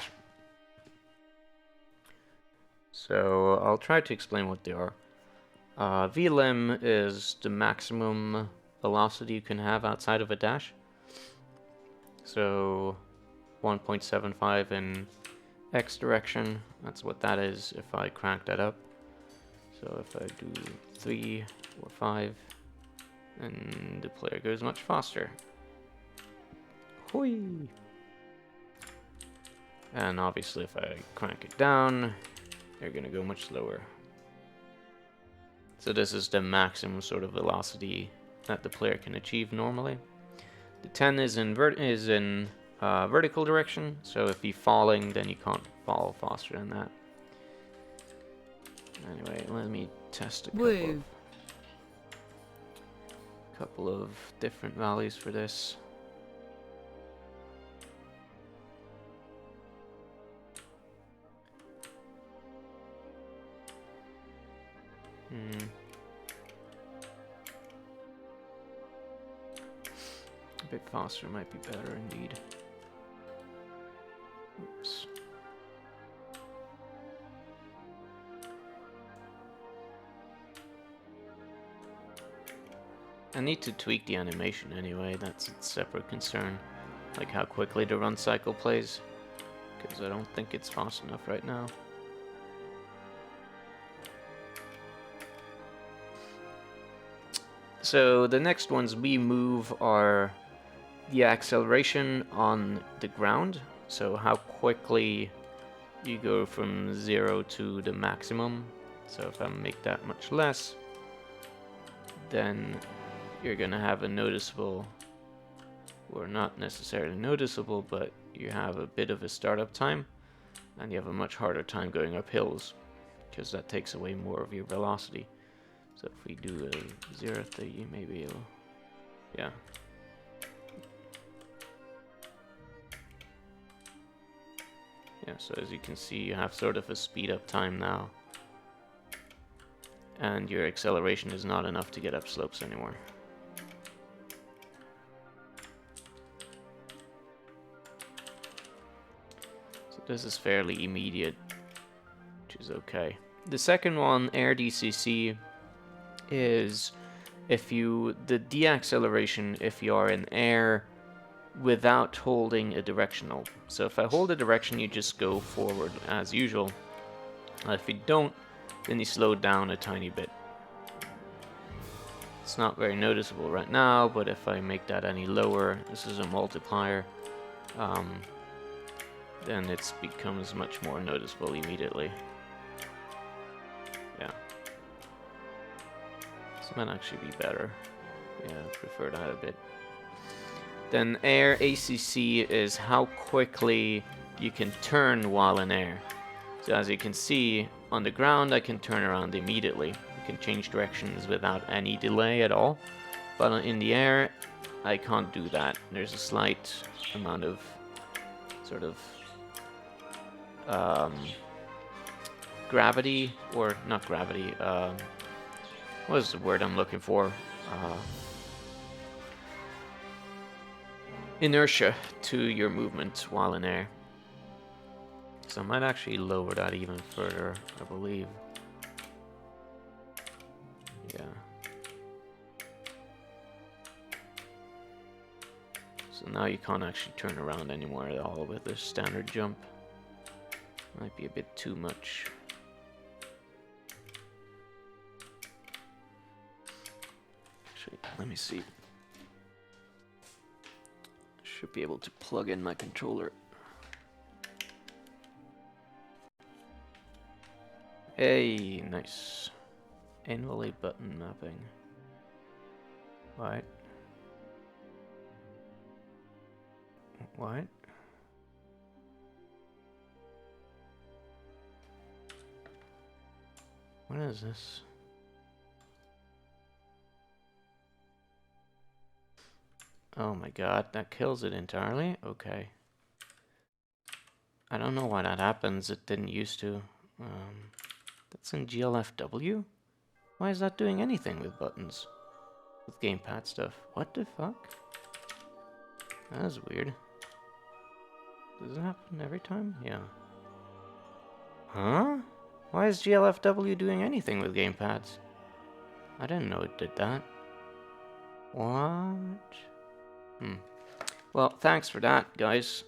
A: So, I'll try to explain what they are. VLM is the maximum velocity you can have outside of a dash. So 1.75 in X direction, that's what that is if I crank that up. So if I do 3 or 5, then the player goes much faster. Hoi! And obviously if I crank it down, they're gonna go much slower. So this is the maximum sort of velocity that the player can achieve normally. The 10 is in vertical direction, so if you're falling, then you can't fall faster than that. Anyway, let me test a couple of different values for this. A bit faster might be better indeed. Oops. I need to tweak the animation anyway, that's a separate concern. Like how quickly the run cycle plays, because I don't think it's fast enough right now. So the next ones we move are the acceleration on the ground, so how quickly you go from 0 to the maximum. So if I make that much less, then you're gonna have a noticeable, or not necessarily noticeable, but you have a bit of a startup time, and you have a much harder time going up hills, because that takes away more of your velocity. So if we do a 0-30, maybe it'll, yeah. Yeah, so as you can see, you have sort of a speed up time now. And your acceleration is not enough to get up slopes anymore. So this is fairly immediate, which is okay. The second one, air DCC, is the deacceleration if you are in air without holding a directional. So if I hold a direction, you just go forward as usual. If you don't, then you slow down a tiny bit. It's not very noticeable right now, but if I make that any lower, this is a multiplier, then it becomes much more noticeable immediately. Yeah. This might actually be better. Yeah, I prefer that a bit. Then air ACC is how quickly you can turn while in air. So as you can see, on the ground I can turn around immediately. I can change directions without any delay at all. But in the air, I can't do that. There's a slight amount of sort of gravity, or not gravity, what is the word I'm looking for? Inertia to your movement while in air. So I might actually lower that even further, I believe. Yeah. So now you can't actually turn around anymore at all with this standard jump. Might be a bit too much. Actually, let me see. Should be able to plug in my controller. Hey, nice. Invalid button mapping. What? What? What is this? Oh my god, that kills it entirely? Okay. I don't know why that happens, it didn't used to. That's in GLFW? Why is that doing anything with buttons? With gamepad stuff? What the fuck? That is weird. Does it happen every time? Yeah. Huh? Why is GLFW doing anything with gamepads? I didn't know it did that. What? Well, thanks for that, guys.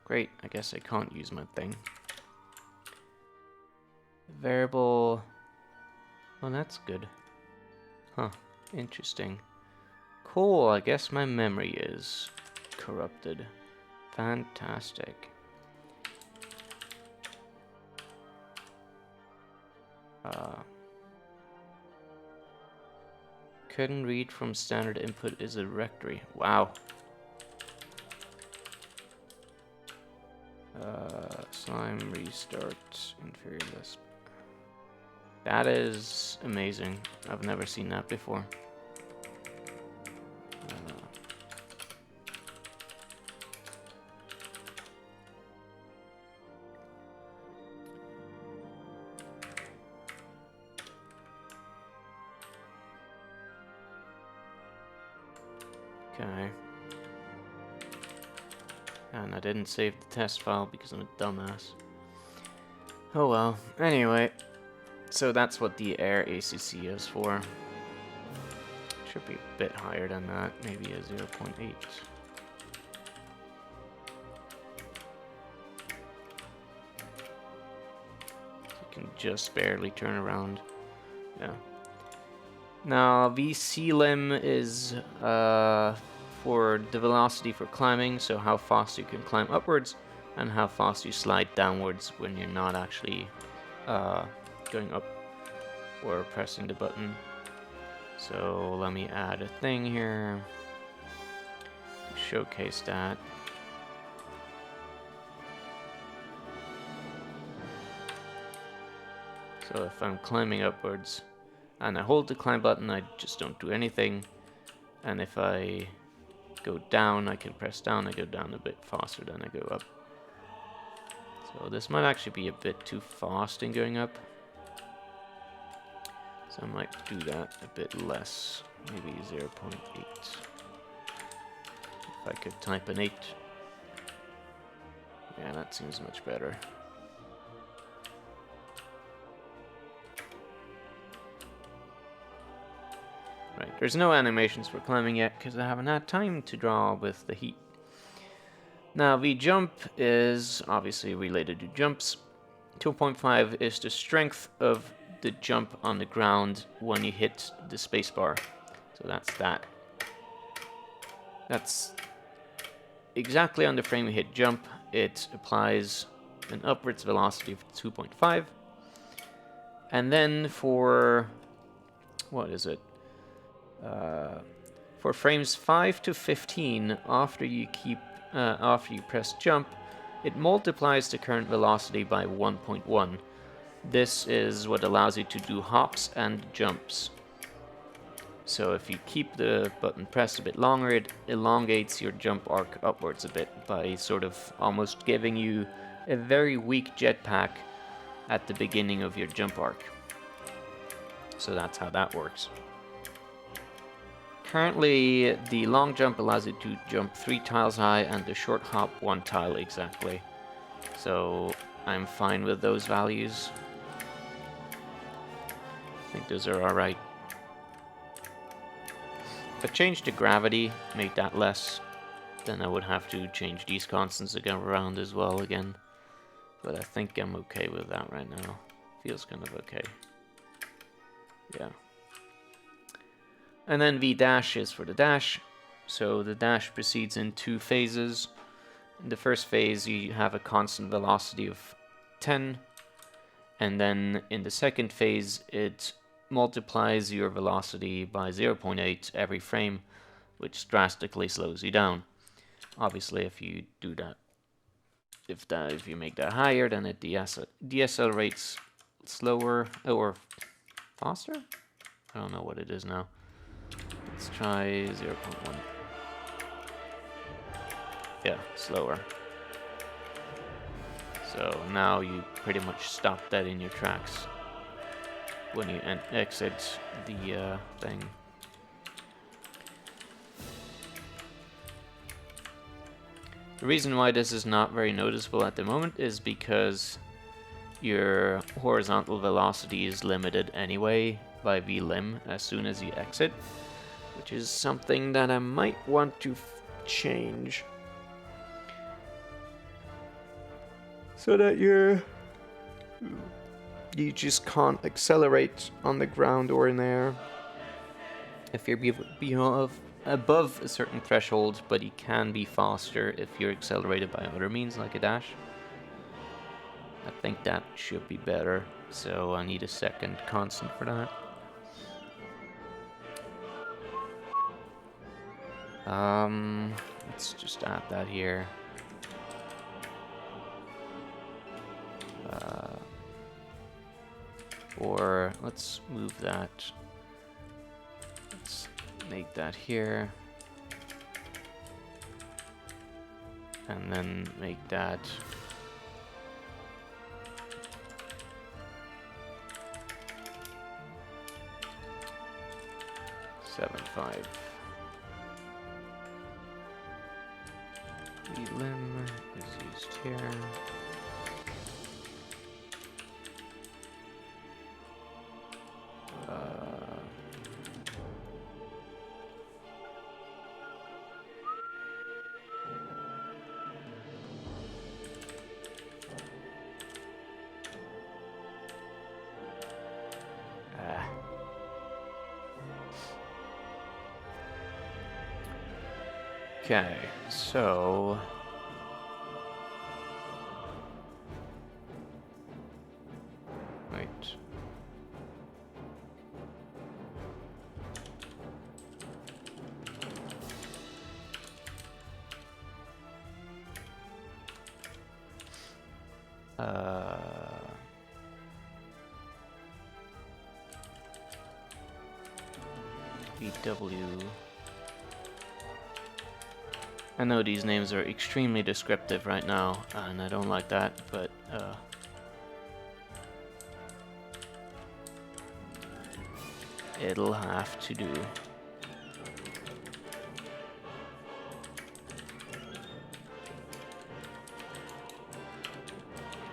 A: Great, I guess I can't use my thing. Variable... Well, that's good. Huh, interesting. Cool, I guess my memory is corrupted. Fantastic. Couldn't read from standard input is a directory. Wow. Slime restart inferior list. That is amazing. I've never seen that before. Okay. And I didn't save the test file because I'm a dumbass. Oh well. Anyway, so that's what the air ACC is for. Should be a bit higher than that, maybe a 0.8. You can just barely turn around. Yeah. Now, VC lim is for the velocity for climbing, so how fast you can climb upwards and how fast you slide downwards when you're not actually going up or pressing the button. So let me add a thing here to showcase that. So if I'm climbing upwards and I hold the climb button, I just don't do anything. And if I go down, I can press down. I go down a bit faster than I go up. So this might actually be a bit too fast in going up. So I might do that a bit less, maybe 0.8. If I could type an 8. Yeah, that seems much better. Right, there's no animations for climbing yet because I haven't had time to draw with the heat. Now, the jump is obviously related to jumps. 2.5 is the strength of the jump on the ground when you hit the spacebar. So that's that. That's exactly on the frame you hit jump. It applies an upwards velocity of 2.5. And then for, what is it? For frames 5 to 15, after you press jump, it multiplies the current velocity by 1.1. This is what allows you to do hops and jumps. So if you keep the button pressed a bit longer, it elongates your jump arc upwards a bit by sort of almost giving you a very weak jetpack at the beginning of your jump arc. So that's how that works. Currently, the long jump allows you to jump 3 tiles high and the short hop 1 tile exactly. So I'm fine with those values. I think those are alright. If I changed the gravity, make that less, then I would have to change these constants again around as well again. But I think I'm okay with that right now. Feels kind of okay. Yeah. And then V dash is for the dash. So the dash proceeds in 2 phases. In the first phase, you have a constant velocity of 10. And then in the second phase, it multiplies your velocity by 0.8 every frame, which drastically slows you down. Obviously, if you do that, if you make that higher, then it decelerates slower or faster? I don't know what it is now. Let's try 0.1. Yeah, slower. So now you pretty much stop that in your tracks when you exit the thing. The reason why this is not very noticeable at the moment is because your horizontal velocity is limited anyway by vlim as soon as you exit, which is something that I might want to change so that you just can't accelerate on the ground or in air if you're above a certain threshold, but you can be faster if you're accelerated by other means like a dash. I think that should be better, so I need a second constant for that. Let's just add that here. Or let's move that. Let's make that here. And then make that 7.5. The limb is used here. Okay, so wait. BW. I know these names are extremely descriptive right now, and I don't like that, but it'll have to do.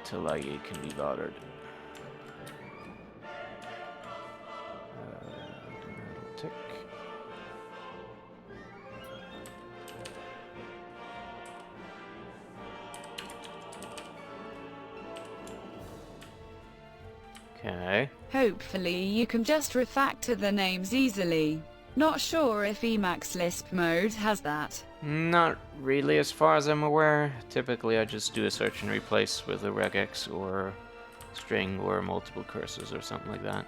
A: Till I can be bothered. Tick. Okay.
B: Hopefully you can just refactor the names easily. Not sure if Emacs Lisp mode has that.
A: Not really, as far as I'm aware. Typically I just do a search and replace with a regex or string or multiple cursors or something like that.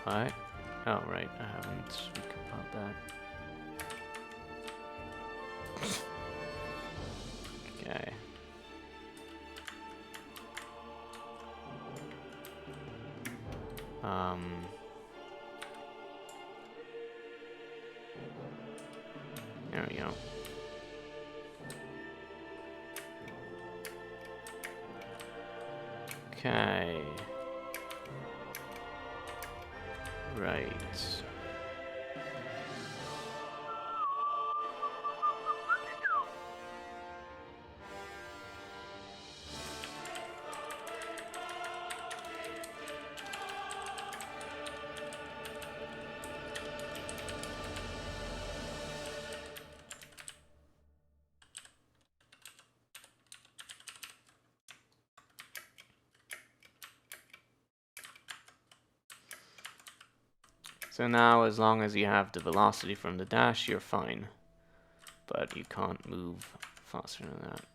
A: Alright. Oh, right, I haven't recompiled that. Okay. There we go. Okay. Right. So now, as long as you have the velocity from the dash, you're fine. But you can't move faster than that.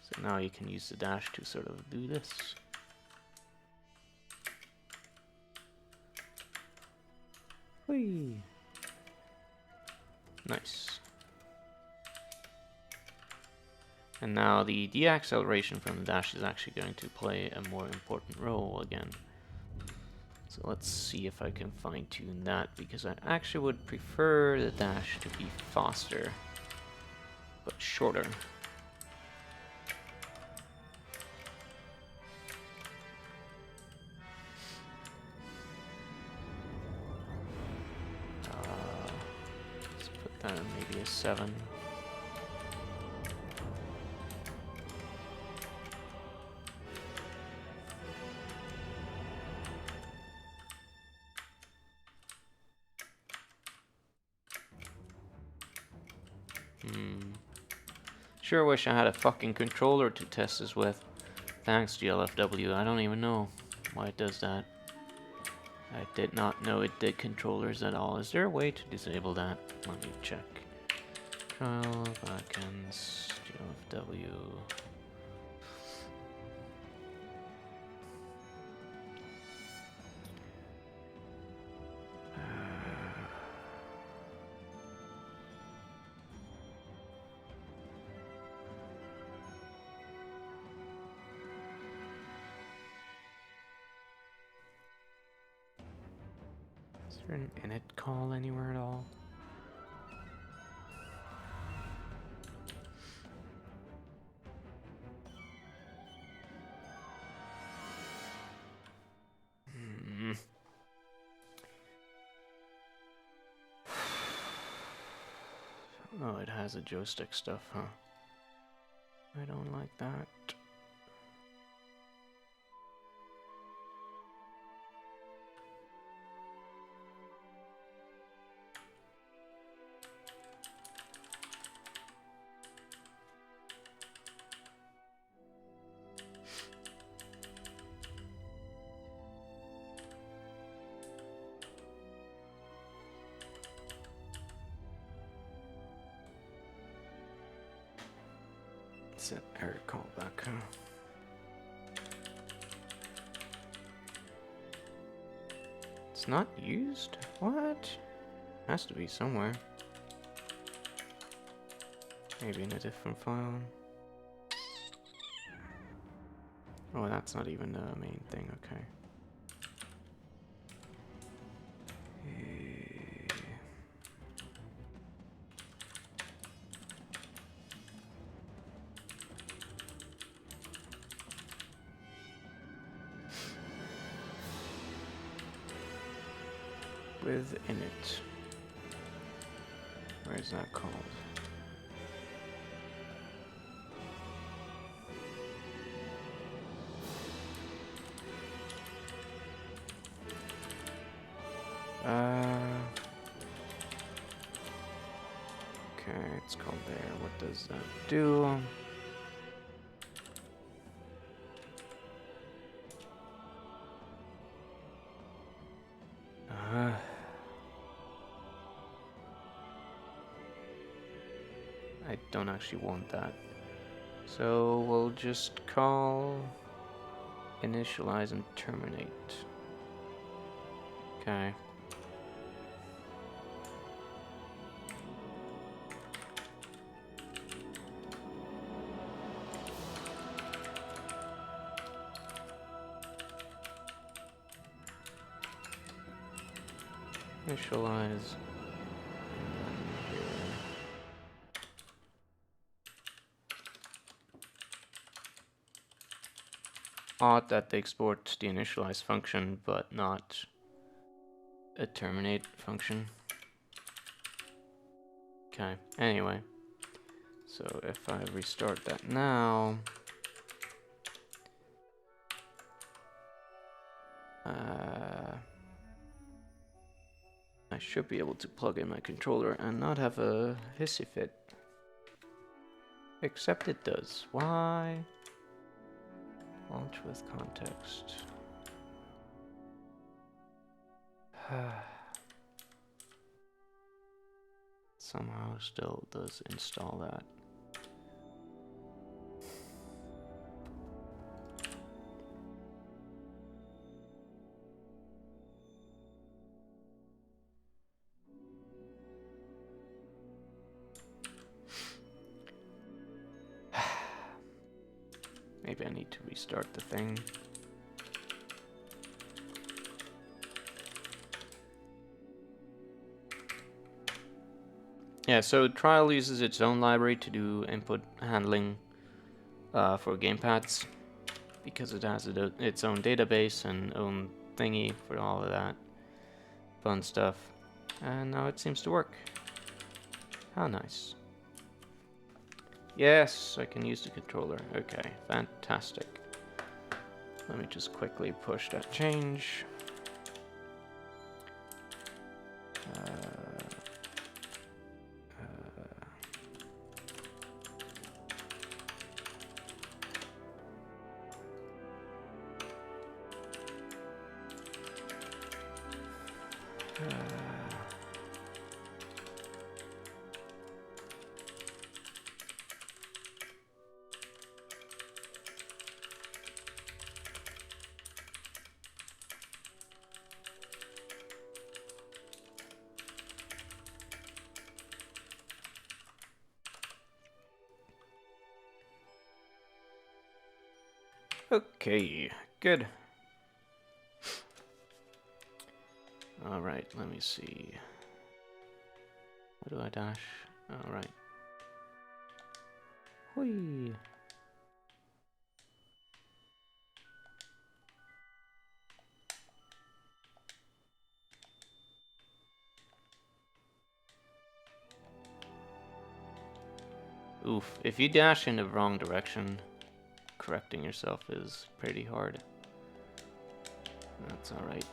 A: So now you can use the dash to sort of do this. Whee! Nice. And now the deacceleration from the dash is actually going to play a more important role again. So let's see if I can fine-tune that, because I actually would prefer the dash to be faster, but shorter. Let's put that in maybe a 7. Sure wish I had a fucking controller to test this with. Thanks, GLFW. I don't even know why it does that. I did not know it did controllers at all. Is there a way to disable that? Let me check. Trial, backends, GLFW. Is there an init call anywhere at all? Oh, it has a joystick stuff, huh? I don't like that. It's an error callback, huh? It's not used? What? Has to be somewhere. Maybe in a different file. Oh, that's not even the main thing, okay. With init. Where is that called? Okay, it's called there. What does that do? I don't actually want that. So we'll just call initialize and terminate. Okay. Initialize. Odd that they export the initialize function, but not a terminate function. Okay, anyway. So if I restart that now, I should be able to plug in my controller and not have a hissy fit. Except it does. Why? Launch with context. Somehow still does install that. Maybe I need to restart the thing. Yeah, so Trial uses its own library to do input handling for gamepads because it has its own database and own thingy for all of that fun stuff. And now it seems to work. How nice. Yes, I can use the controller. Okay, fantastic. Let me just quickly push that change. Okay, good. Alright, let me see. Where do I dash? Alright. Whee! Oof, if you dash in the wrong direction, correcting yourself is pretty hard. That's alright.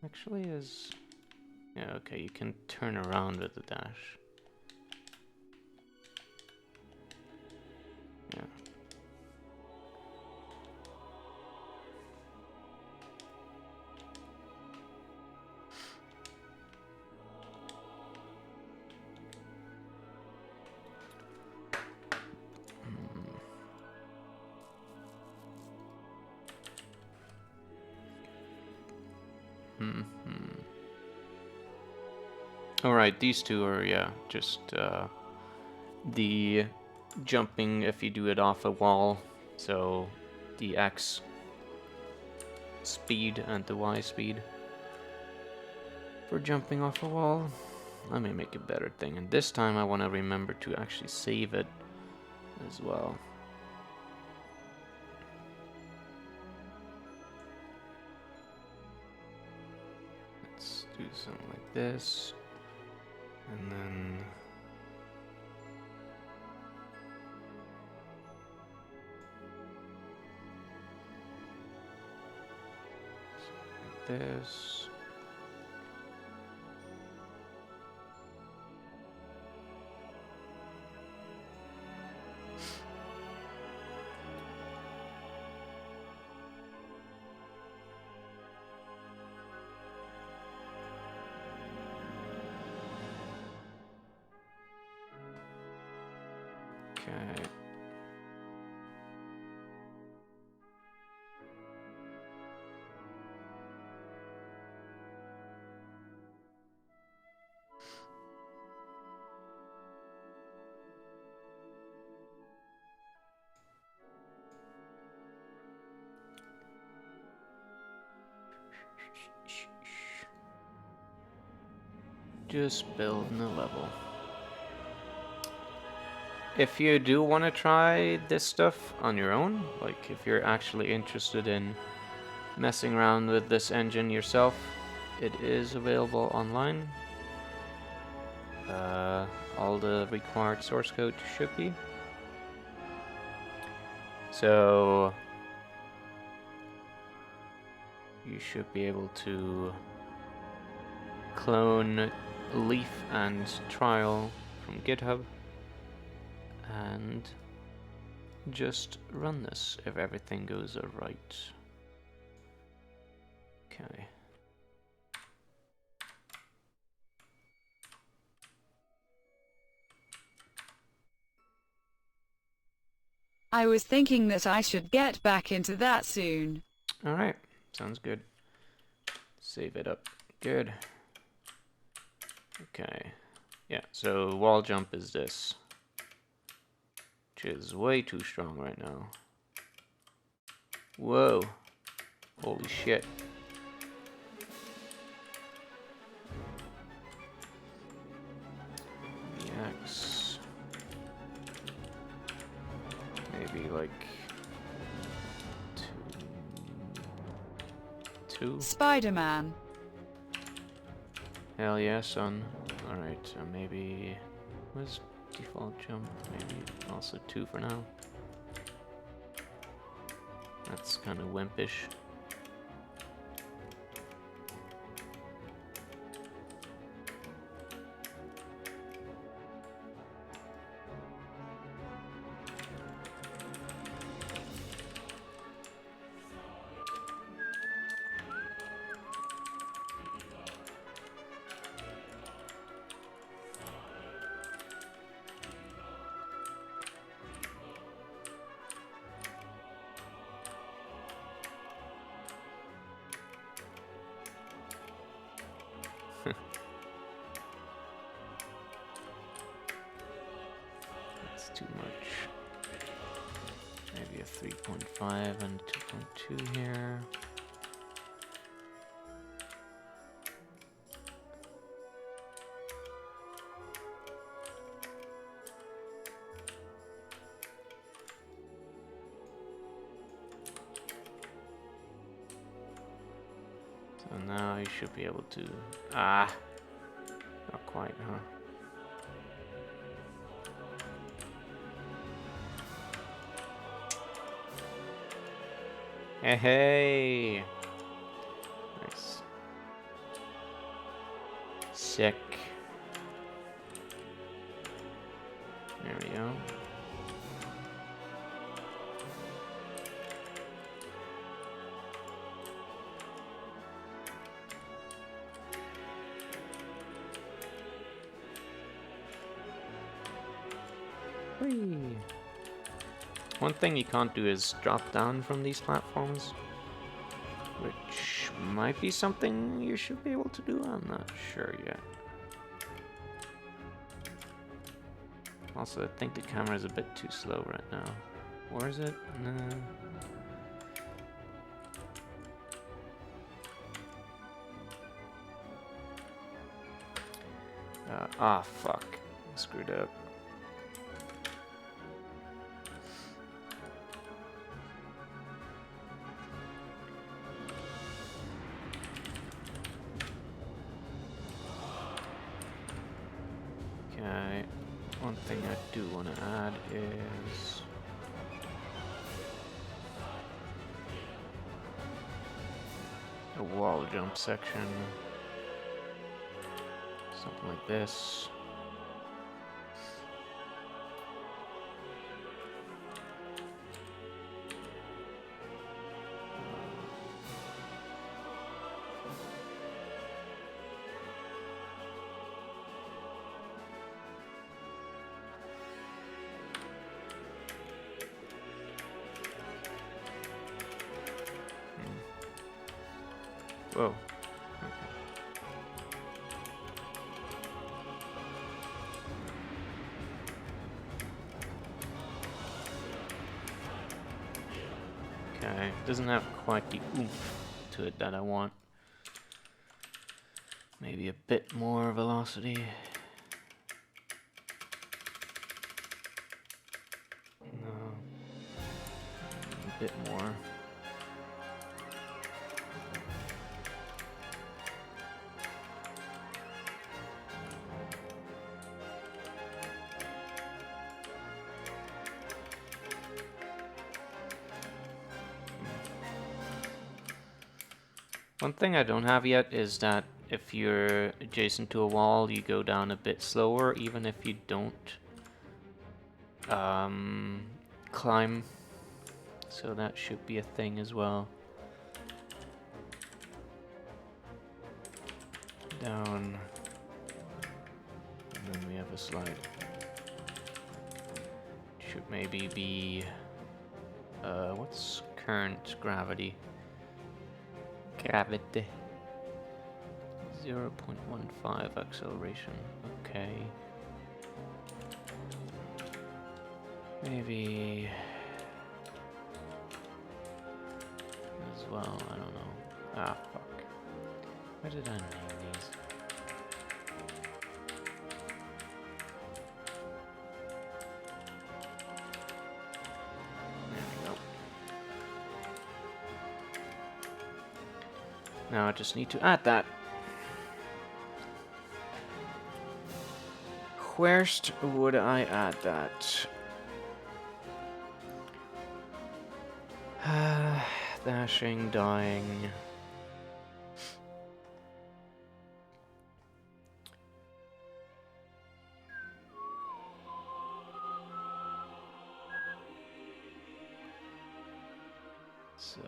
A: Actually is... yeah, okay, you can turn around with the dash. Yeah. Alright, these two are, yeah, just the jumping if you do it off a wall. So the X speed and the Y speed for jumping off a wall. Let me make a better thing. And this time I want to remember to actually save it as well. Let's do something like this. And then like this. Okay. Just building a level. If you do want to try this stuff on your own, like if you're actually interested in messing around with this engine yourself, it is available online. All the required source code should be. So you should be able to clone Leaf and Trial from GitHub and just run this if everything goes alright. Okay.
B: I was thinking that I should get back into that soon.
A: Alright, sounds good. Save it up. Good. Okay. Yeah, so wall jump is this, which is way too strong right now. Whoa. Holy shit. X. Maybe like two.
B: Spider-Man.
A: Hell yeah, son. Alright, so maybe... what's default jump? Maybe also 2 for now. That's kind of wimpish. That's too much. Maybe a 3.5 and 2.2 here. So now you should be able to... Ah! Not quite, huh? Hey, hey! Nice. Sick. There we go. Whee! One thing you can't do is drop down from these platforms, which might be something you should be able to do. I'm not sure yet. Also, I think the camera is a bit too slow right now. Or is it? No. Fuck. I screwed up. Okay. One thing I do want to add is... a wall jump section. Something like this. Whoa. Okay, doesn't have quite the oomph to it that I want. Maybe a bit more velocity. No. A bit more. One thing I don't have yet is that if you're adjacent to a wall, you go down a bit slower, even if you don't climb. So that should be a thing as well. Down. And then we have a slide. Should maybe be... what's current gravity? Gravity. 0.15 acceleration. Okay. Maybe... as well, I don't know. Ah, fuck. Where did I name these? There we go. Now I just need to add that. Where'st would I add that? Dashing, dying. So...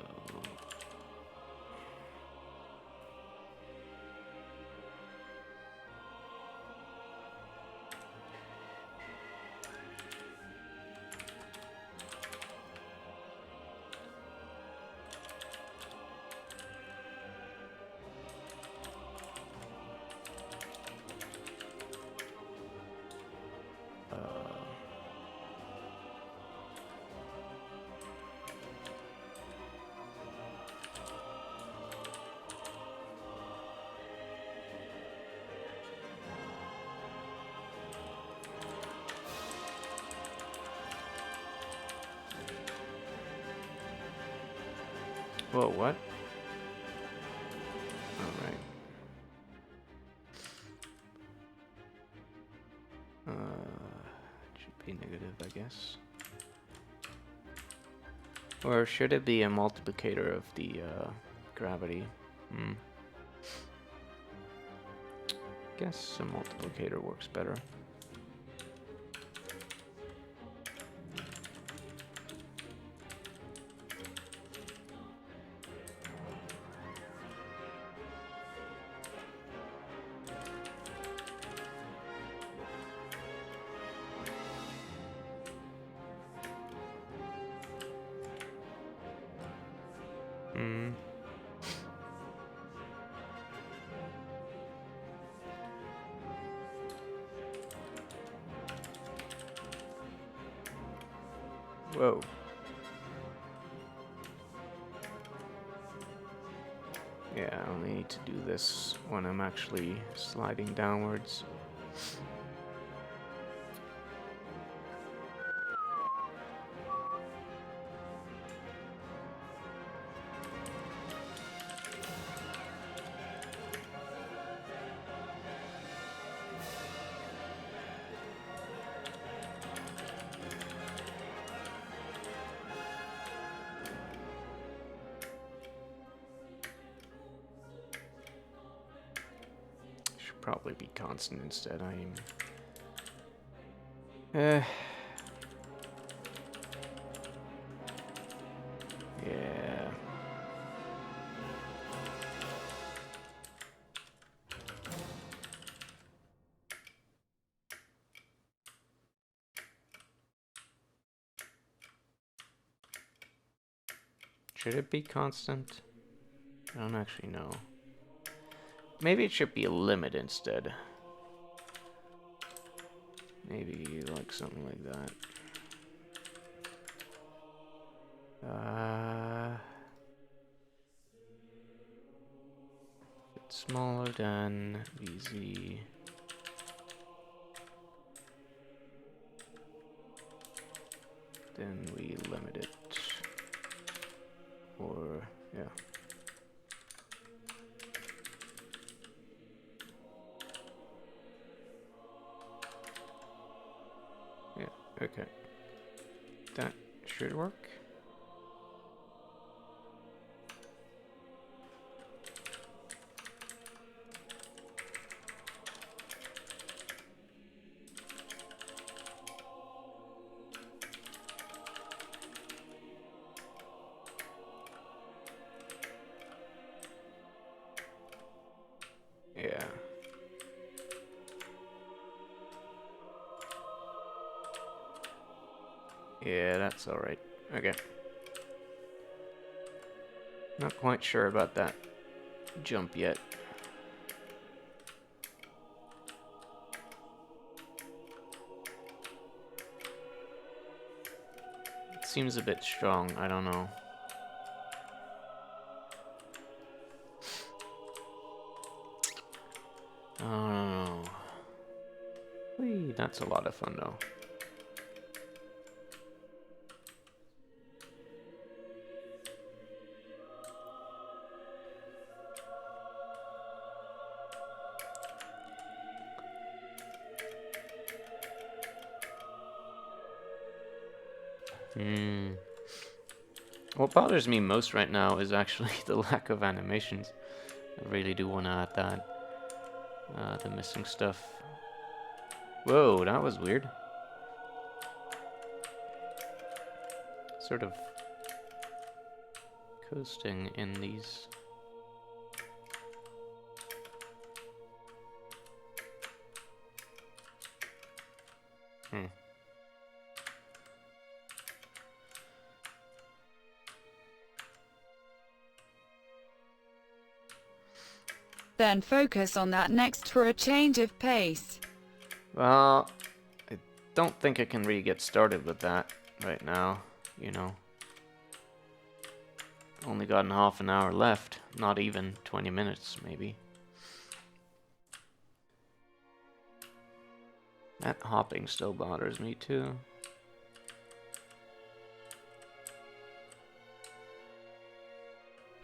A: Whoa, what? Alright. It should be negative, I guess. Or should it be a multiplicator of the gravity? Guess a multiplicator works better. Whoa. Yeah, I only need to do this when I'm actually sliding downwards. Probably be constant instead. Yeah. Should it be constant? I don't actually know. Maybe it should be a limit instead. Maybe like something like that. If it's smaller than VZ. Then we limit it. Or, yeah. Yeah, okay. That should work. Yeah. Yeah, that's alright. Okay. Not quite sure about that jump yet. It seems a bit strong, I don't know. Oh, whee, that's a lot of fun though. What bothers me most right now is actually the lack of animations. I really do want to add that. The missing stuff. Whoa, that was weird. Sort of coasting in these.
B: Then focus on that next for a change of pace.
A: Well, I don't think I can really get started with that right now, you know. Only got half an hour left, not even 20 minutes, maybe. That hopping still bothers me too.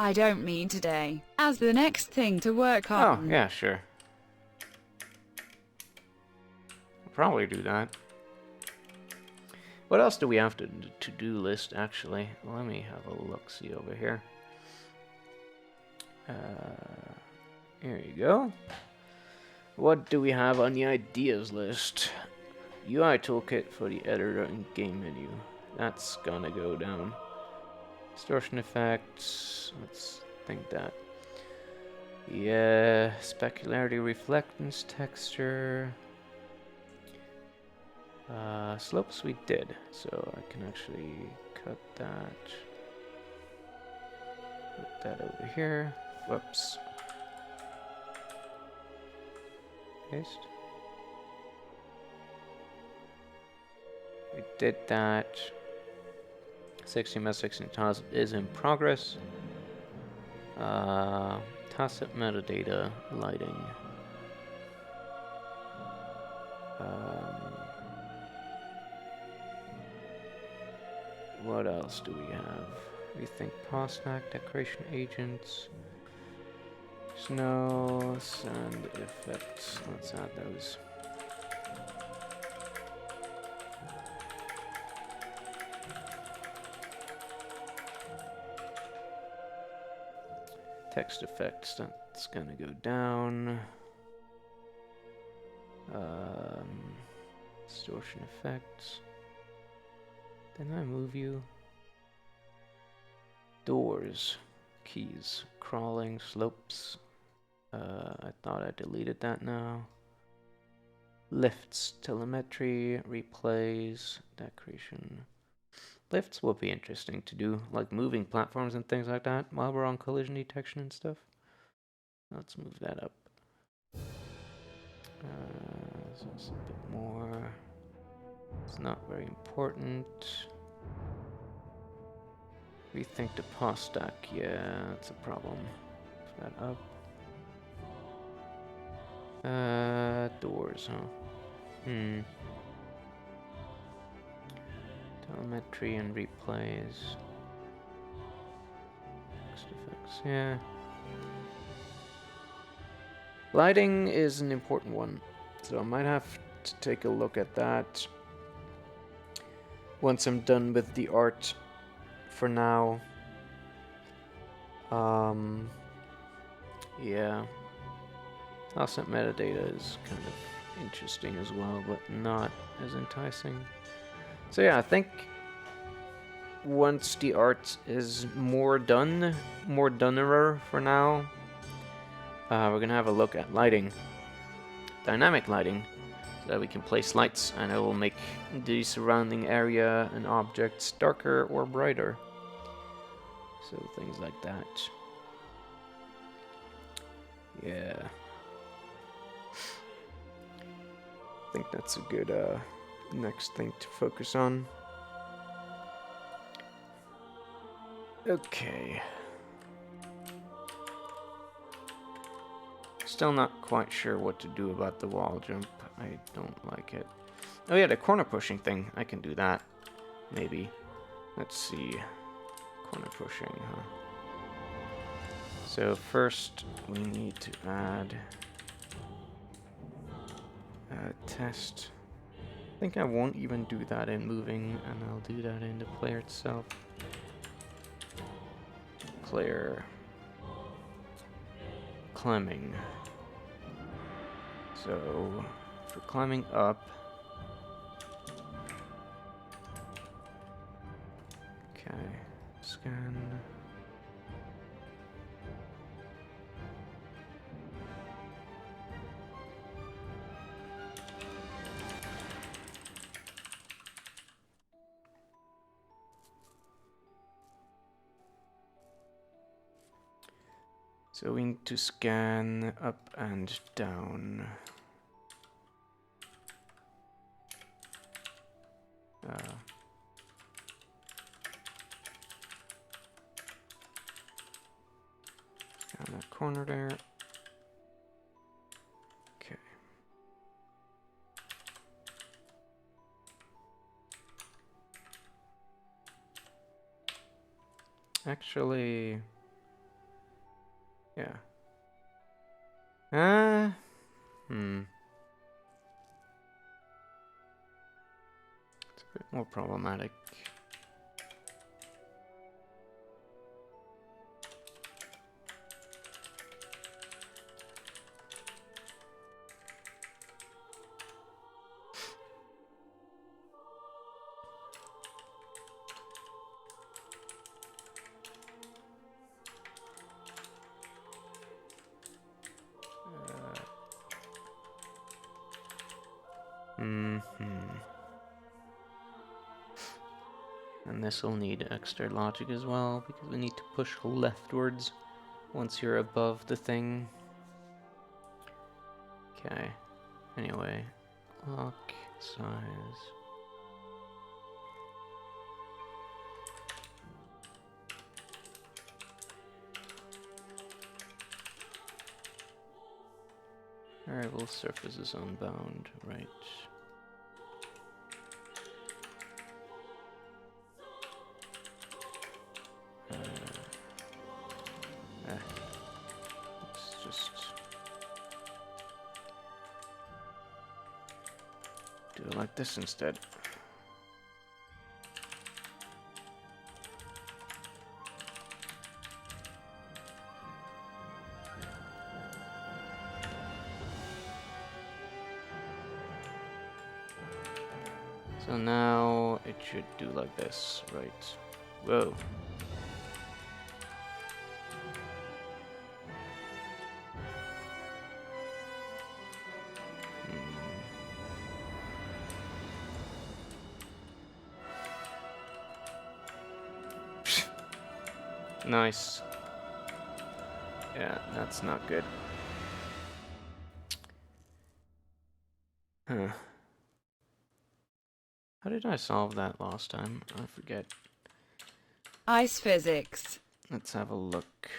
B: I don't mean today, as the next thing to work
A: Oh,
B: on.
A: yeah, sure. I'll probably do that. What else do we have to-do list, actually? Let me have a look-see over here. Here you go. What do we have on the ideas list? UI toolkit for the editor and game menu. That's gonna go down. Distortion effects. Let's think that. Yeah, specularity, reflectance, texture. Slopes we did, so I can actually cut that. Put that over here. Whoops. Paste. We did that. 16 by 16 tiles is in progress. Tacit metadata lighting. What else do we have? Rethink Posnack, decoration agents, snow, sand effects. Let's add those. Text effects, that's gonna go down. Distortion effects. Didn't I move you? Doors, keys, crawling, slopes. I thought I deleted that now. Lifts, telemetry, replays, decoration. Lifts will be interesting to do, like moving platforms and things like that while we're on collision detection and stuff. Let's move that up. So it's a bit more. It's not very important. Rethink the pause stack. Yeah, that's a problem. Move that up. Doors, huh? Telemetry and replays. Text effects, yeah. Lighting is an important one, so I might have to take a look at that once I'm done with the art. For now, yeah. Offset metadata is kind of interesting as well, but not as enticing. So yeah, I think once the art is more donerer for now, we're gonna have a look at lighting, dynamic lighting, so that we can place lights and it will make the surrounding area and objects darker or brighter. So things like that. Yeah. I think that's a good next thing to focus on. Okay. Still not quite sure what to do about the wall jump. I don't like it. Oh yeah, the corner pushing thing. I can do that. Maybe. Let's see. Corner pushing, huh? So first we need to add a test. I think I won't even do that in moving, and I'll do that in the player itself. Player. Climbing. So for climbing up, okay, scan. So we need to scan up and down. Scan that corner there. Okay. Actually, Yeah. Uh, hmm. It's a bit more problematic. And this will need extra logic as well, because we need to push leftwards once you're above the thing. Okay. Anyway, lock size. Variable surface is unbound, right? Let's just do it like this instead. So now it should do like this, right? Whoa. Nice. Yeah, that's not good. Huh. How did I solve that last time? I forget.
B: Ice physics.
A: Let's have a look.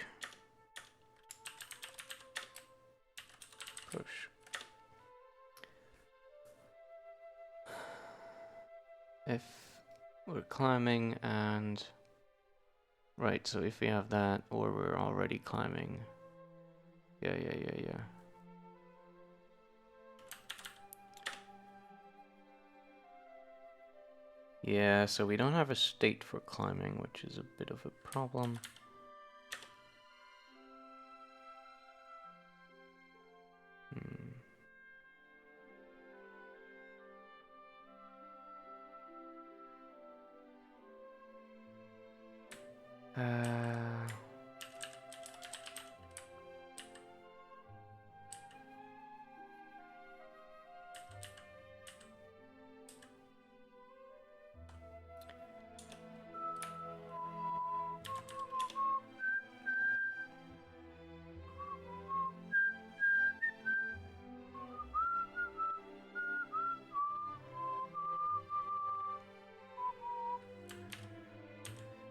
A: Push. If we're climbing and... Right, so if we have that, or we're already climbing. Yeah. Yeah, so we don't have a state for climbing, which is a bit of a problem.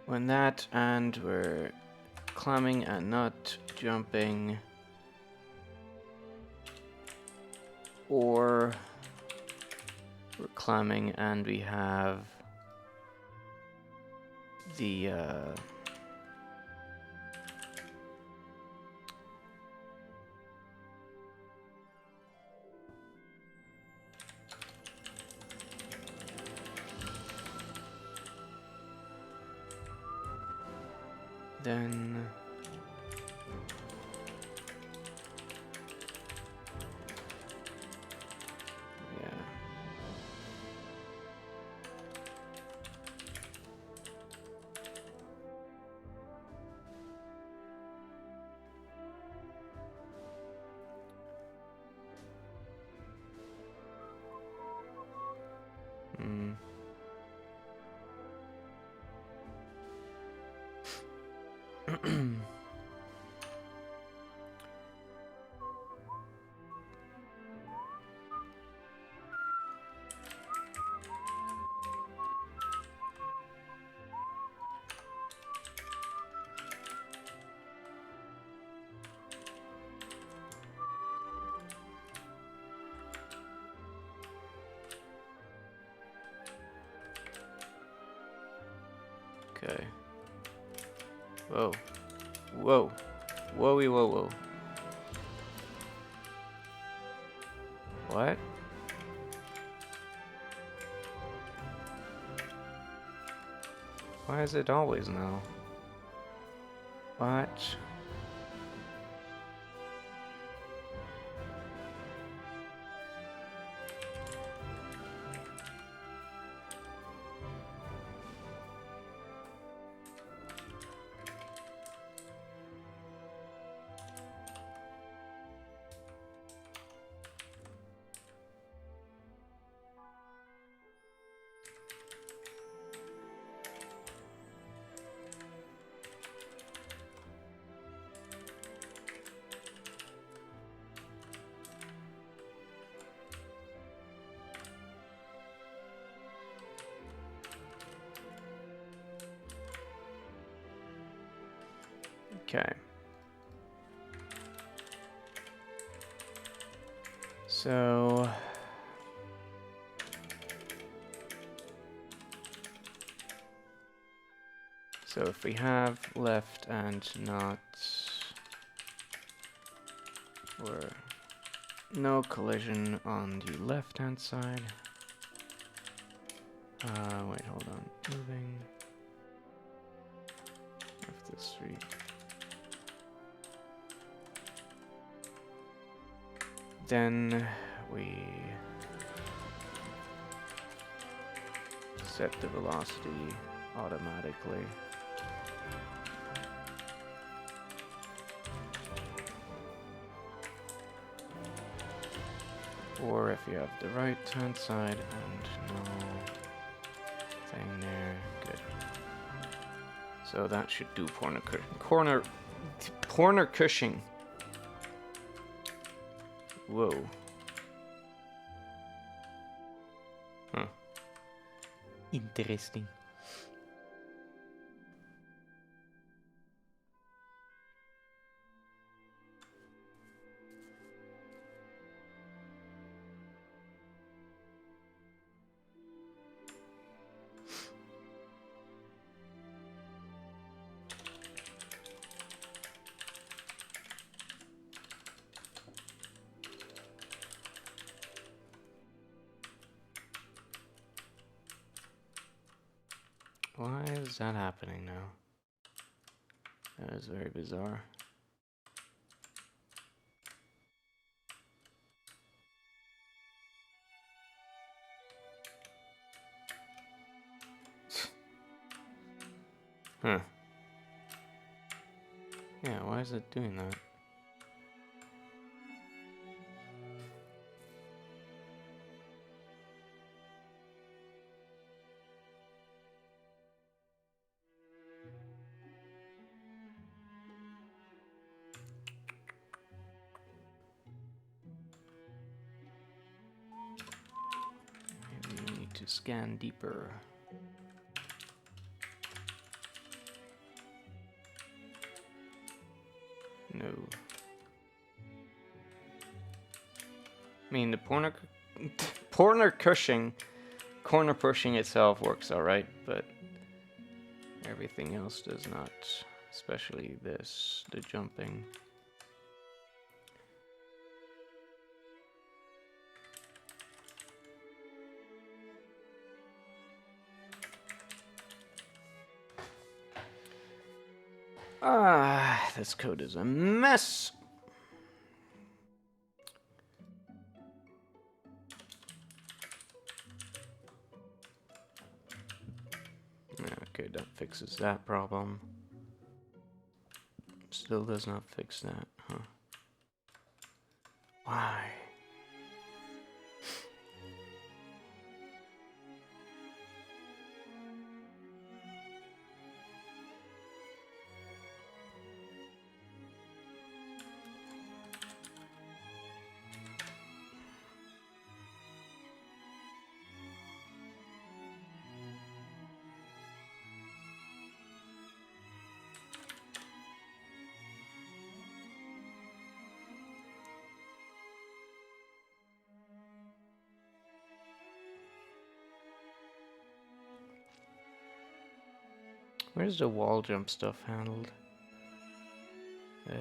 A: When that, and we're climbing and not jumping, or we're climbing and we have the then yeah. Okay. Whoa. Whoa. Whoa, whoa, whoa. What? Why is it always no? What? Okay. So if we have left and not, or no collision on the left hand side. Wait, hold on. Moving. Left this 3. Then we set the velocity automatically. Or if you have the right hand side and no thing there, good. So that should do corner cushing. Whoa. Huh. Interesting. Why is that happening now? That is very bizarre. Huh. Yeah, why is it doing that? Maybe we need to scan deeper. No. I mean, the corner pushing itself works alright, but everything else does not. Especially this, the jumping. Ah, this code is a mess. Okay, that fixes that problem. Still does not fix that, huh? Why? Where's the wall jump stuff handled? Oh,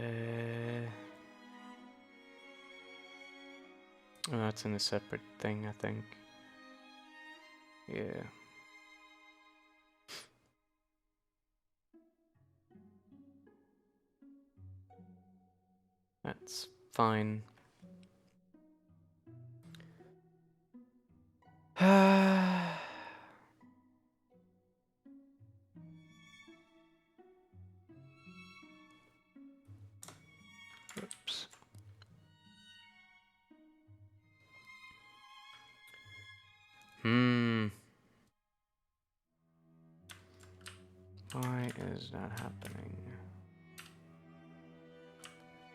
A: that's in a separate thing, I think. Yeah. That's fine. Oops. Why is that happening?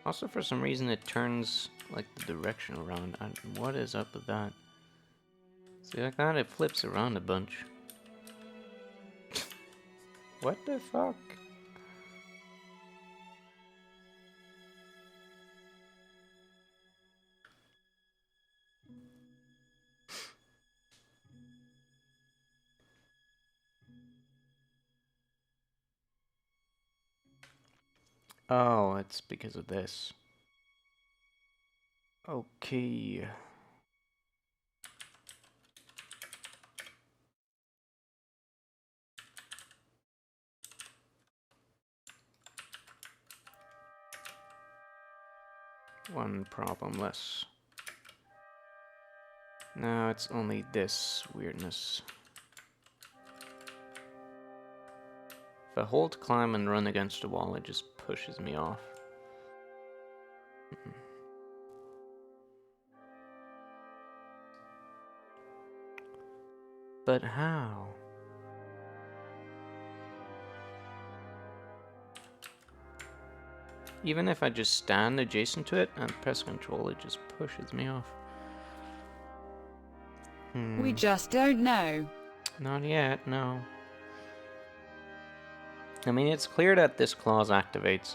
A: Also, for some reason, it turns like the direction around. What is up with that? See, like that, it flips around a bunch. What the fuck? Oh, it's because of this. Okay. One problem less. Now it's only this weirdness. If I hold climb and run against a wall, it just pushes me off. But how? Even if I just stand adjacent to it and press control, it just pushes me off.
B: We just don't know.
A: Not yet, no. I mean, it's clear that this clause activates,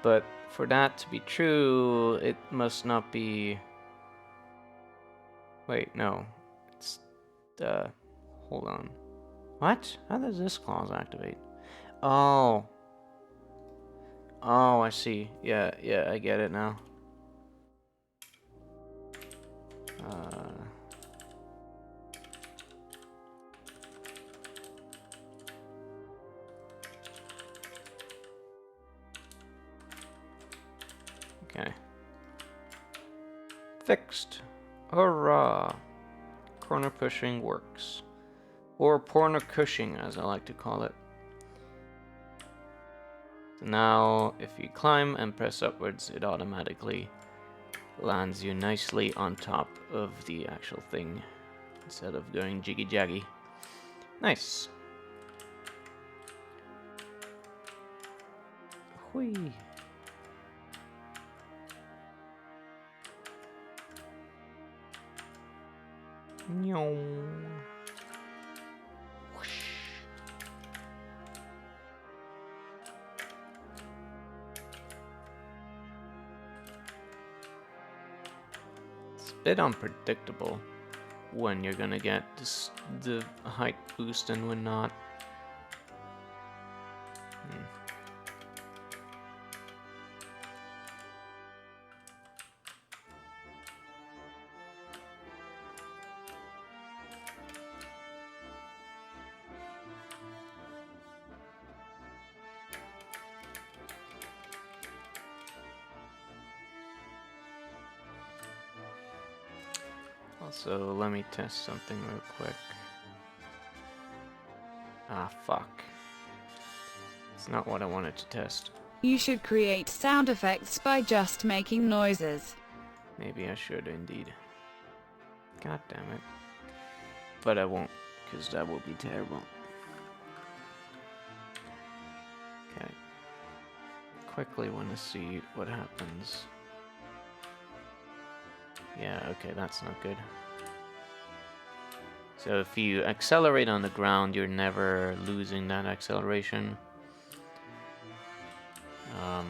A: but for that to be true, it must not be... Wait, no. It's... hold on. What? How does this clause activate? Oh. Oh, I see. Yeah, I get it now. Okay. Fixed. Hurrah! Corner pushing works. Or corner cushing, as I like to call it. So now, if you climb and press upwards, it automatically lands you nicely on top of the actual thing, instead of going jiggy-jaggy. Nice. Whee! Whoosh. It's a bit unpredictable when you're gonna get this, the height boost and when not. Also, let me test something real quick. Ah, fuck. It's not what I wanted to test.
B: You should create sound effects by just making noises.
A: Maybe I should indeed. God damn it. But I won't, because that will be terrible. Okay. Quickly want to see what happens. Yeah, okay, that's not good. So if you accelerate on the ground, you're never losing that acceleration.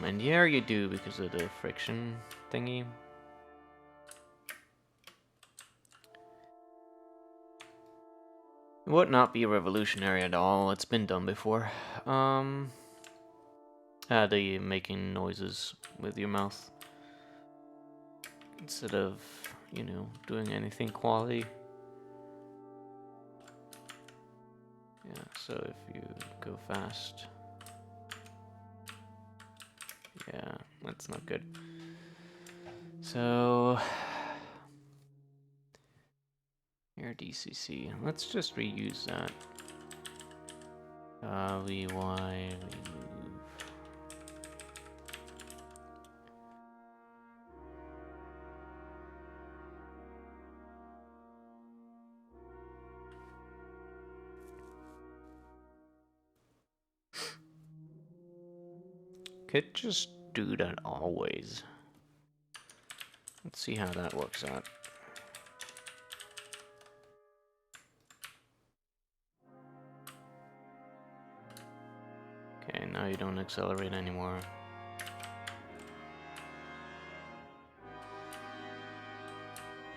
A: And here you do because of the friction thingy. It would not be revolutionary at all. It's been done before. The making noises with your mouth instead of, you know, doing anything quality. Yeah, so if you go fast, yeah, that's not good. So here DCC, let's just reuse that. We move. Could just do that always. Let's see how that works out. Okay, now you don't accelerate anymore.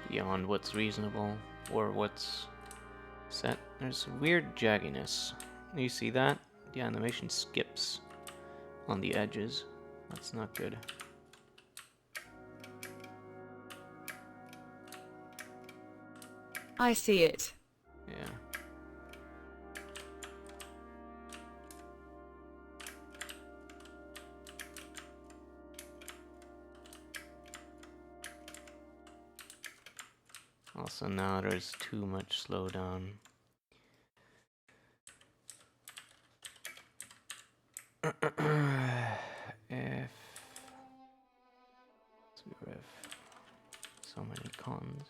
A: Beyond what's reasonable or what's set. There's weird jagginess. You see that? The animation skips on the edges. That's not good.
B: I see it.
A: Yeah. Also now there's too much slowdown. If so many cons.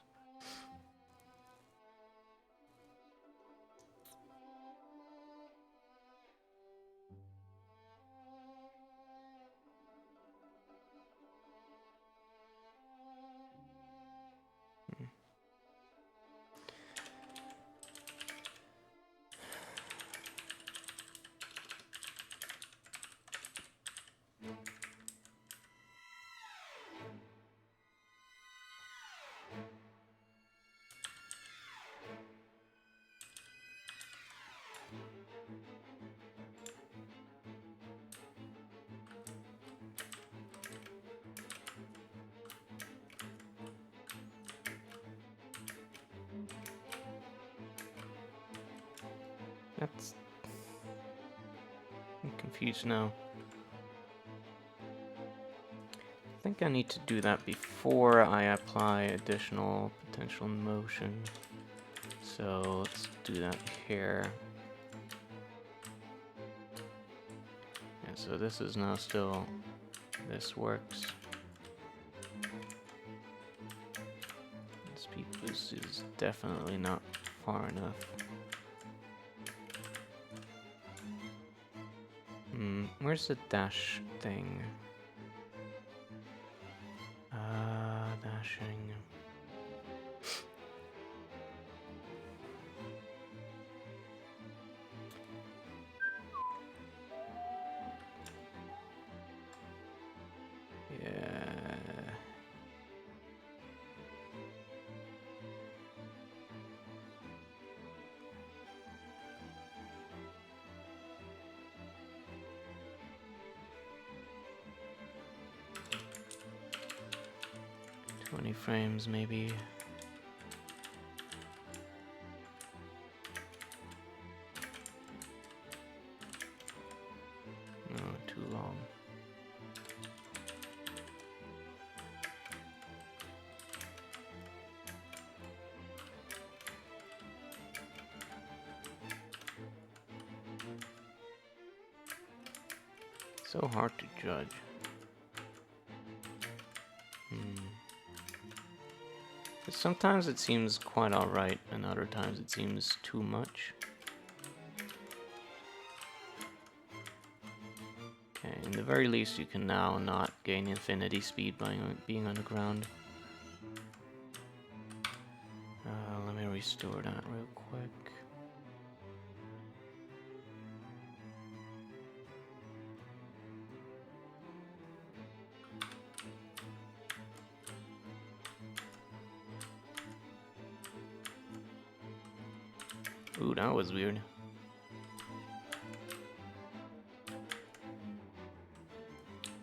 A: That's... I'm confused now. I think I need to do that before I apply additional potential motion. So let's do that here. And so this is now still, this works. Speed boost is definitely not far enough. Where's the dash thing? Dashing. Yeah. Frames maybe. No, too long. So hard to judge. Sometimes it seems quite alright, and other times it seems too much. Okay, in the very least you can now not gain infinity speed by being on the ground. Let me restore that real quick. Ooh, that was weird.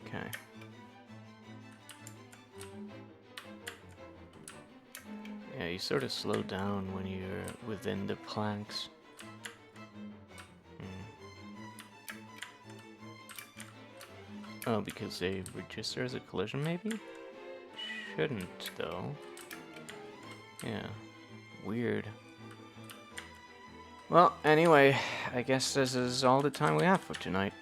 A: Okay. Yeah, you sort of slow down when you're within the planks. Oh, because they register as a collision, maybe? Shouldn't, though. Yeah. Weird. Well, anyway, I guess this is all the time we have for tonight.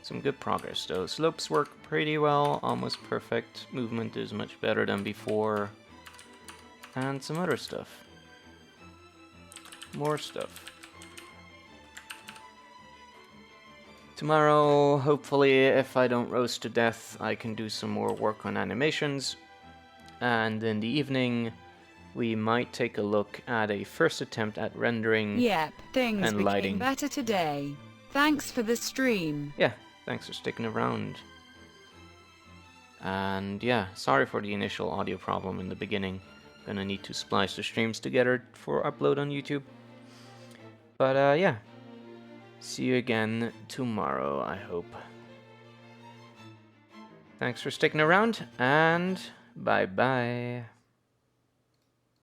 A: Some good progress, though. Slopes work pretty well, almost perfect. Movement is much better than before. And some other stuff. More stuff. Tomorrow, hopefully, if I don't roast to death, I can do some more work on animations. And in the evening, we might take a look at a first attempt at rendering
B: Yep, things
A: and
B: became
A: lighting.
B: better today. Thanks for the stream.
A: Yeah, thanks for sticking around. And yeah, sorry for the initial audio problem in the beginning. Gonna need to splice the streams together for upload on YouTube. But yeah, see you again tomorrow, I hope. Thanks for sticking around, and bye-bye.